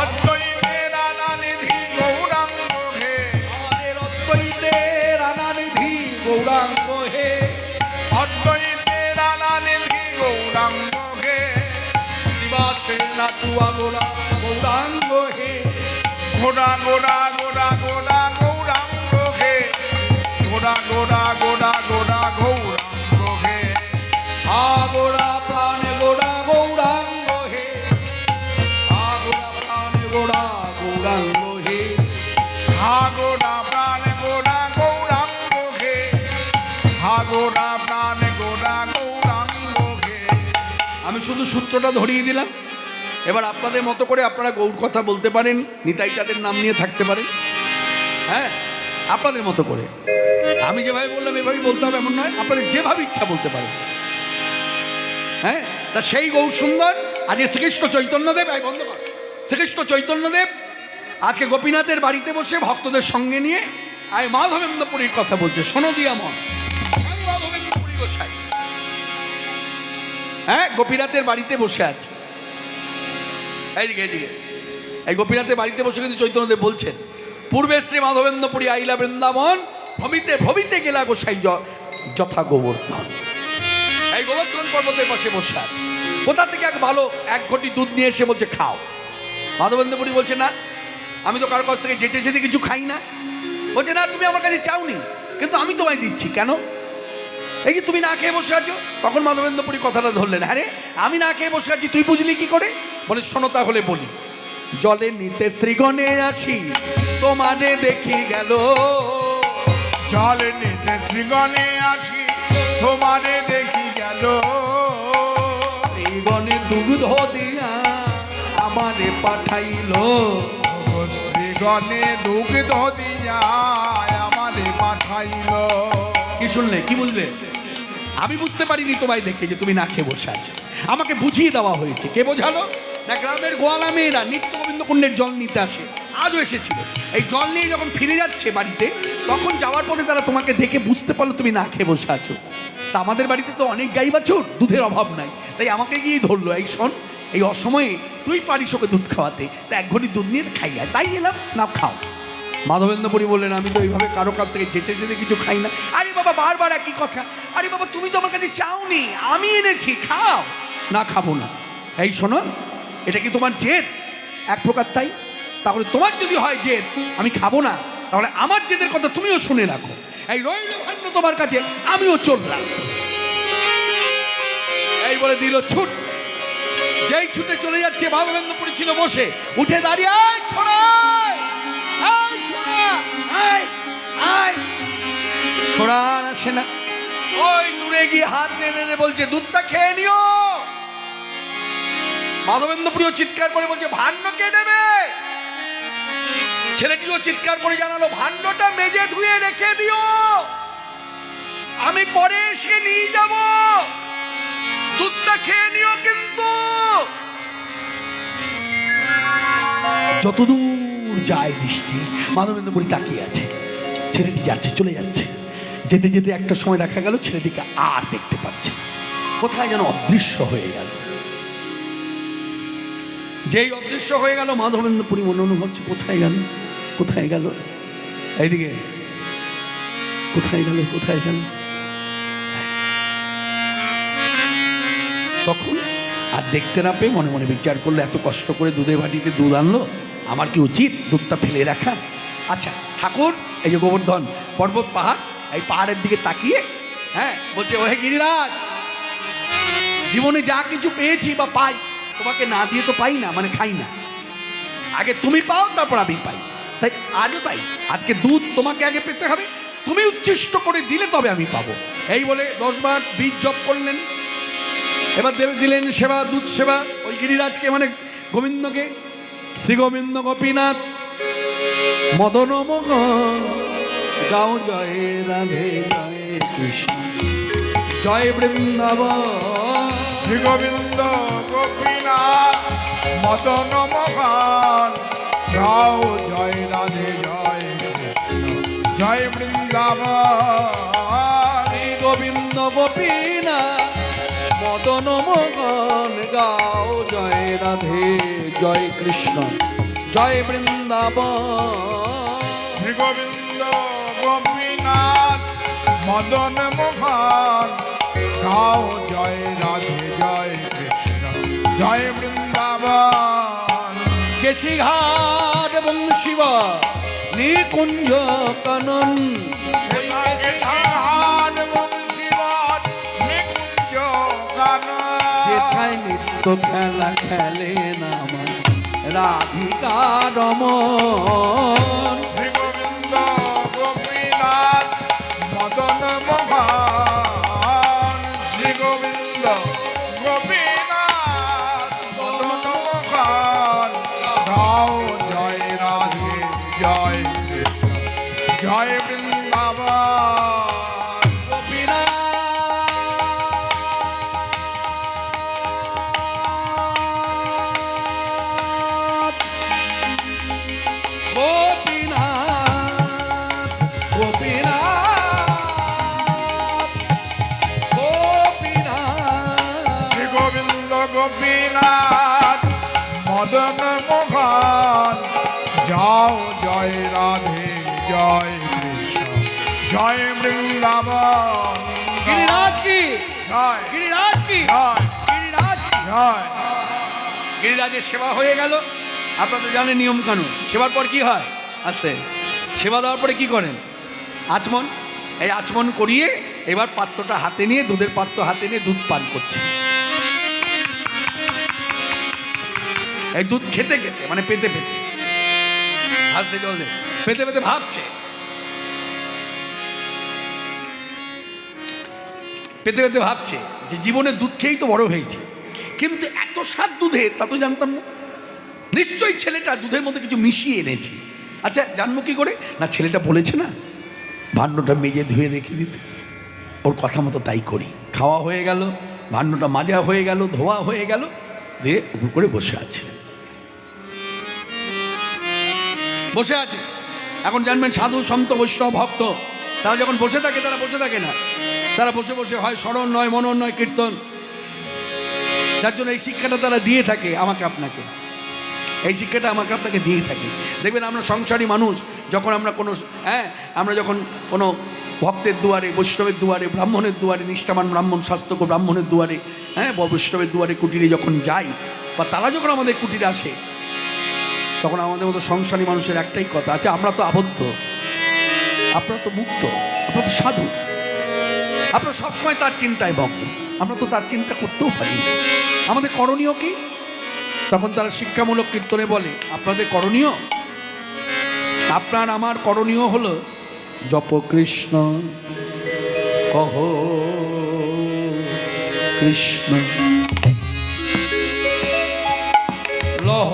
অদ্বৈতের আনানিধি গৌরাঙ্গ হে, আমাদের অদ্বৈতের আনানিধি গৌরাঙ্গ হে, অদ্বৈতের আনানিধি গৌরাঙ্গ হে, শিবাসের নাতুয়া গোড়া গৌরাঙ্গ হে, গোড়া গোড়া গোড়া গোড়া গৌরাঙ্গ হে, গোড়া গোড়া গোড়া গোড়া গৌরাঙ্গ হে, গোড়া প্রাণে গোড়া গৌরাঙ্গ হে, গোড়া প্রাণে গোড়া গৌরাঙ্গ হে, হা গোড়া প্রাণ গোড়া গৌরাঙ্গ হে, হা গোড়া প্রাণ গোড়া গৌরাঙ্গ হে। আমি শুধু সূত্রটা ধরিয়ে দিলাম, এবার আপনাদের মতো করে আপনারা গৌর কথা বলতে পারেন, নিতাই চাঁদের নাম নিয়ে থাকতে পারেন, হ্যাঁ আপনাদের মতো করে। আমি যেভাবে বললাম এভাবেই বলতে হবে এমন নয়, আপনাদের যেভাবে ইচ্ছা বলতে পারেন। হ্যাঁ, তা সেই গৌর সুন্দর আজকে শ্রীকৃষ্ণ চৈতন্যদেব, এই বন্ধ কর, শ্রীকৃষ্ণ চৈতন্যদেব আজকে গোপীনাথের বাড়িতে বসে ভক্তদের সঙ্গে নিয়ে আয় মাধবেন্দ্রপুরীর কথা বলছে, শোনো দিয়া মন, আমি মাধবেন্দ্রপুরী গোসাই, হ্যাঁ গোপীনাথের বাড়িতে বসে আছে। এইদিকে এইদিকে এই গোপীনাথের বাড়িতে বসে কিন্তু চৈতন্যদেব বলছেন, পূর্বে শ্রী মাধবেন্দ্রপুরী আইলা বৃন্দাবন, ভবিতে ভবিতে গেলা গোসাই যথা গোবর্ধন। এই গোবর্ধন পর্বতের পাশে বসে আছে, কোথা থেকে এক ঘটি দুধ নিয়ে এসে বলছে খাও। মাধবেন্দ্রপুরী বলছে না, আমি তো কারোর কাছ থেকে যেচে যেতে কিছু খাই না। বলছে না, তুমি আমার কাছে চাওনি, কিন্তু আমি তোমায় দিচ্ছি। কেন? এই যে তুমি না খেয়ে বসে আছো। তখন মাধবেন্দ্রপুরী কথাটা ধরলেন, হ্যাঁ রে আমি না খেয়ে বসে আছি, তুই বুঝলি কি করে? বলে শোনো তাহলে বলি, জলে নিতে স্ত্রীগণে আসি তোমারে দেখি গেল, জল নিতে শ্রীগণে আসি তোমারে দেখি গেল, স্ত্রীগণে দুগ্ধ দিয়া আমারে পাঠাইলো, শ্রীগণে দুগ্ধ দিয়া আমারে পাঠাইল। কি শুনলে, কি বুঝলে? আমি বুঝতে পারিনি তোমায় দেখে যে তুমি না খেয়ে বসে আছো, আমাকে বুঝিয়ে দেওয়া হয়েছে। কে বোঝালো? না গ্রামের গোয়ালা মেয়েরা নিত্য গোবিন্দ কুণ্ডের জল নিতে আসে, আজও এসেছিল। এই জল নিয়ে যখন ফিরে যাচ্ছে বাড়িতে, তখন যাওয়ার পথে তারা তোমাকে দেখে বুঝতে পারলো তুমি না খেয়ে বসে আছো। তা আমাদের বাড়িতে তো অনেক গাই বাছুর, দুধের অভাব নাই, তাই আমাকে গিয়েই ধরলো, এই শোন এই অসময়ে তুই পারিস ওকে দুধ খাওয়াতে, তা এক ঘটি দুধ নিয়ে খাইয়া, তাই এলাম, না খাও। মাধবেন্দ্রপুরী বললেন, আমি তো এইভাবে কারো কাছ থেকে যেতে যেতে কিছু খাই না। আরে বাবা বারবার একই কথা, আরে বাবা তুমি তো আমার কাছে চাওনি, আমি এনেছি, খাও। না খাবো না। এই শোনো, এটা কি তোমার জেদ? এক প্রকার তাই। তাহলে তোমার যদি হয় জেদ আমি খাবো না, তাহলে আমার জেদের কথা তুমিও শুনে রাখো। এই রইল ভাণ্ড তোমার কাছে, আমিও চললাম। এই বলে দিল ছুট। যেই ছুটে চলে যাচ্ছে, মাধবেন্দ্রপুরী ছিল বসে, উঠে দাঁড়িয়ে ছোড়া ছোড়া আসে না। ওই দূরে গিয়ে হাত নেড়ে বলছে দুধটা খেয়ে নিও। মাধবেন্দ্রপুরীও চিৎকার করে বলছে ভাণ্ড কে নেবে? ছেলেটিও চিৎকার করে জানালো, ভাণ্ডটা মেজে ধুয়ে রেখে দিও, আমি পরে এসে নিয়ে যাব, দুধটা খেয়ে নিও। কিন্তু যতদূর যায় দৃষ্টি, মাধবেন্দ্র বুড়ি তাকিয়ে আছে। ছেলেটি যাচ্ছে, চলে যাচ্ছে। যেতে যেতে একটা সময় দেখা গেল ছেলেটিকে আর দেখতে পাচ্ছে না, কোথায় যেন অদৃশ্য হয়ে গেল। যেই অদৃশ্য হয়ে গেল, মাধবেন্দ্র পুরী মনে মনে ভাবছে, কোথায় গেল, কোথায় গেল, এইদিকে কোথায় গেল, কোথায় গেল। তখন আর দেখতে না পেয়ে মনে মনে বিচার করলো, এত কষ্ট করে দুধের বাটিতে দুধ আনলো, আমার কি উচিত দুধটা ফেলে রাখা? আচ্ছা ঠাকুর, এই যে গোবর্ধন পর্বত পাহাড়, এই পাহাড়ের দিকে তাকিয়ে বলছে, ওহে গিরিরাজ, জীবনে যা কিছু পেয়েছি বা পাই, তোমাকে না দিয়ে তো পাই না, মানে খাই না। আগে তুমি পাও, তারপর আমি পাই। তাই আজও তাই, আজকে দুধ তোমাকে আগে পেতে হবে, তুমি উচ্ছিষ্ট করে দিলে তবে আমি পাবো। এই বলে 10 বার বীজ জপ করলেন। এবার দিলেন সেবা, দুধ সেবা ওই গিরিরাজকে, মানে গোবিন্দকে। শ্রী গোবিন্দ গোপীনাথ মদন মোহন, গাও জয় রাধে জয় কৃষ্ণ, জয় বৃন্দাবন। শ্রী গোবিন্দ গোপীনাথ মদন মোহন, গাও জয় রাধে জয় কৃষ্ণ, জয় বৃন্দাবন। শ্রী গোবিন্দ গোপীনাথ মদন মোহন, গাও জয় রাধে জয় কৃষ্ণ, জয় বৃন্দাবন। শ্রী গোবিন্দ গোপীনাথ মদন মোহন, গাও জয় রাধে জয় কৃষ্ণ, জয় বৃন্দাবন। কেশিঘাট এবং শিব নিকুঞ্জ কানন, যেথায় নিত্য খেলা খেলেন আমার রাধিকা রমন। শ্রী গোবিন্দ গোপীনাথ মদন মোহন, শ্রী গোবিন্দ গোপীনাথ মদন মোহন, গাও জয় রাধে জয় কৃষ্ণ, জয় বৃন্দাবন। গোপীনাথ গোপীনাথ মদন মোহন, যাও জয় রাধে জয় কৃষ্ণ, জয় বৃন্দাবন। গিরিরাজ কি জয়, গিরিরাজ কি জয়, গিরিরাজ কি। জয়। গিরিরাজের সেবা হয়ে গেল। আপনারা তো জানেন নিয়ম কানুন। সেবার পর কি হয়? আস্তে সেবা দেওয়ার পরে কি করেন? আচমন। এই আচমন করিয়ে এবার পাত্রটা হাতে নিয়ে, দুধের পাত্র হাতে নিয়ে দুধ পান করছে। এই দুধ খেতে খেতে, মানে পেতে পেতে, হাসতে জল দে, পেতে পেতে ভাবছে, পেতে পেতে ভাবছে যে জীবনে দুধ খেয়েই তো বড় হয়েছে, কিন্তু এত স্বাদ দুধের তা তো জানতাম না। নিশ্চয়ই ছেলেটা দুধের মধ্যে কিছু মিশিয়ে এনেছে। আচ্ছা জানবো কি করে? না ছেলেটা বলেছে না ভাণ্ডটা মেজে ধুয়ে রেখে দিতে, ওর কথা মতো তাই করি। খাওয়া হয়ে গেল, ভাণ্ডটা মাজা হয়ে গেল, ধোয়া হয়ে গেল, দিয়ে উপর করে বসে আছে, বসে আছে। এখন জানবেন সাধু সন্ত বৈষ্ণব ভক্ত তারা যখন বসে থাকে, তারা বসে থাকে না, তারা বসে বসে হয় স্মরণ নয়, মনন নয়, কীর্তন। যার জন্য এই শিক্ষাটা তারা দিয়ে থাকে আমাকে আপনাকে, এই শিক্ষাটা আমাকে আপনাকে দিয়ে থাকে। দেখবেন আমরা সংসারী মানুষ, যখন আমরা কোনো আমরা যখন কোনো ভক্তের দুয়ারে, বৈষ্ণবের দুয়ারে, ব্রাহ্মণের দুয়ারে, নিষ্ঠাবান ব্রাহ্মণ, স্বাস্থ্যকর ব্রাহ্মণের দুয়ারে, বৈষ্ণবের দুয়ারে, কুটিরে যখন যাই, বা তারা যখন আমাদের কুটিরে আসে, তখন আমাদের মতো সংসারী মানুষের একটাই কথা আছে, আমরা তো আবদ্ধ, আপনারা তো মুক্ত, আপনারা তো সাধু, আপনারা সবসময় তার চিন্তায় মগ্ন, আমরা তো তার চিন্তা করতেও পারি না। আমাদের করণীয় কি? তখন তারা শিক্ষামূলক কীর্তনে বলে, আপনাদের করণীয়, আপনার আমার করণীয় হলো জপ কৃষ্ণ, কহ কৃষ্ণ, লহ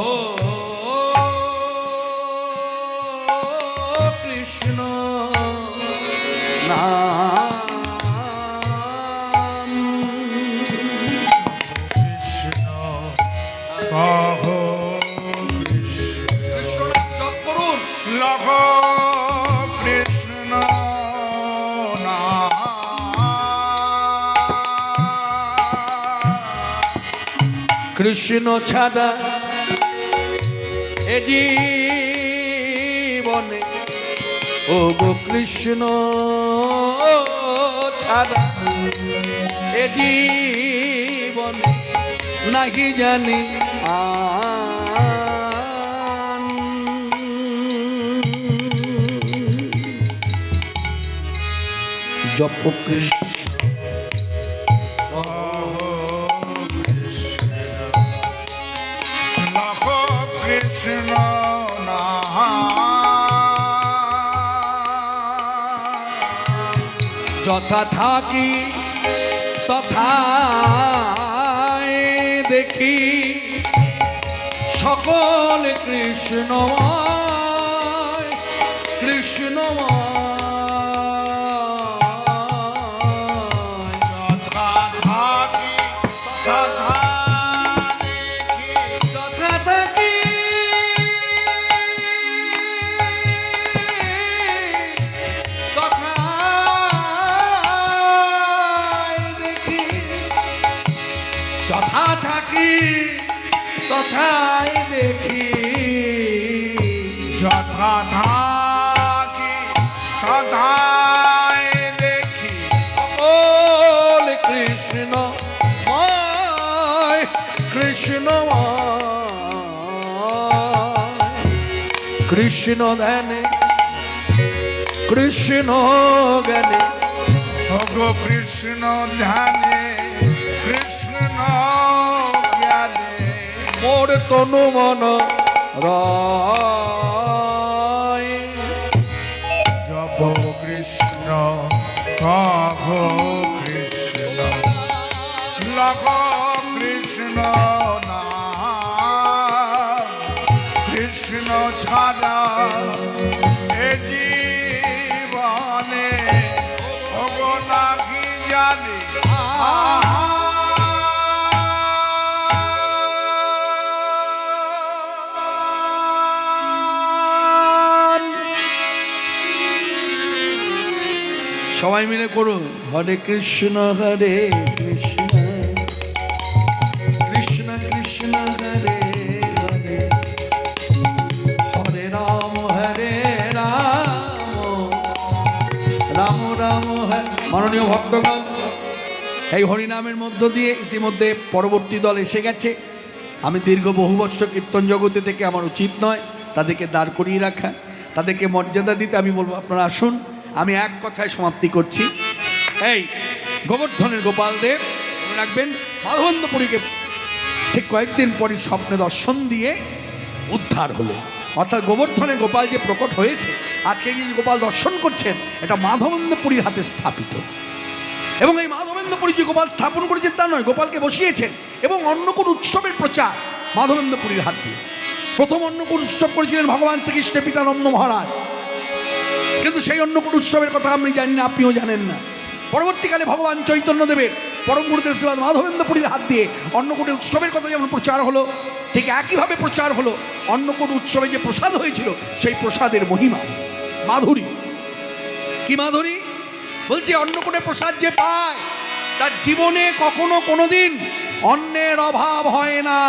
কৃষ্ণ ছাড়া এ জীবনে, ও গো কৃষ্ণ ছাড়া এ জীবনে নাহি জানি আন। জপ কৃষ্ণ কৃষ্ণ যথা থাকি তথায় দেখি সকল কৃষ্ণময় কৃষ্ণময়। যথা থাকি তথা দেখি, যথা থাকি তথায় দেখি, যথা থাকি তথায় দেখি, যথা থাকি তথায় দেখি সকল কৃষ্ণময় কৃষ্ণময়। কৃষ্ণ ধ্যানে কৃষ্ণ জ্ঞানে, ওগো কৃষ্ণ ধ্যানে কৃষ্ণ জ্ঞানে, মোর তনু মন রয়। জপ কৃষ্ণ কহ কৃষ্ণ লখ কৃষ্ণ নাম, কৃষ্ণ ছাড়া এ জীবনে ওগো নাহি জানি সবাই মিলে করুন হরে কৃষ্ণ কৃষ্ণ কৃষ্ণ কৃষ্ণ হরে হরে, হরে রাম রাম রাম হরে। মাননীয় ভক্তগণ, এই হরিনামের মধ্য দিয়ে ইতিমধ্যে পরবর্তী দল এসে গেছে। আমি দীর্ঘ বহু বৎসর কীর্তন জগতে থেকে আমার উচিত নয় তাদেরকে দাঁড় করিয়ে রাখা, তাদেরকে মর্যাদা দিতে। আমি বলবো আপনারা আসুন। আমি এক কথায় সমাপ্তি করছি। এই গোবর্ধনের গোপাল দেব মনে রাখবেন, মাধবেন্দ্রপুরীকে ঠিক কয়েকদিন পরই স্বপ্নে দর্শন দিয়ে উদ্ধার হলো। অর্থাৎ গোবর্ধনের গোপাল যে প্রকট হয়েছে, আজকে যে গোপাল দর্শন করছেন, এটা মাধবেন্দ্রপুরীর হাতে স্থাপিত। এবং এই মাধবেন্দ্রপুরী যে গোপাল স্থাপন করেছেন তা নয়, গোপালকে বসিয়েছেন। এবং অন্য কোন উৎসবের প্রচার মাধবেন্দ্রপুরীর হাত দিয়ে। প্রথম অন্নকূট উৎসব করেছিলেন ভগবান শ্রীকৃষ্ণের পিতা নন্দ মহারাজ, কিন্তু সেই অন্নকূট উৎসবের কথা আমি জানি না, আপনিও জানেন না। পরবর্তীকালে ভগবান চৈতন্যদেবের পরম গুরুদেব শ্রীপাদ মাধবেন্দ্রপুরীর হাত দিয়ে অন্নকূটের উৎসবের কথা যেমন প্রচার হলো, ঠিক একইভাবে প্রচার হলো অন্নকূট উৎসবে যে প্রসাদ হয়েছিল সেই প্রসাদের মহিমা, মাধুরী। কি মাধুরী? বলছে অন্নকূটের প্রসাদ যে পায় তার জীবনে কখনো কোনোদিন অন্নের অভাব হয় না।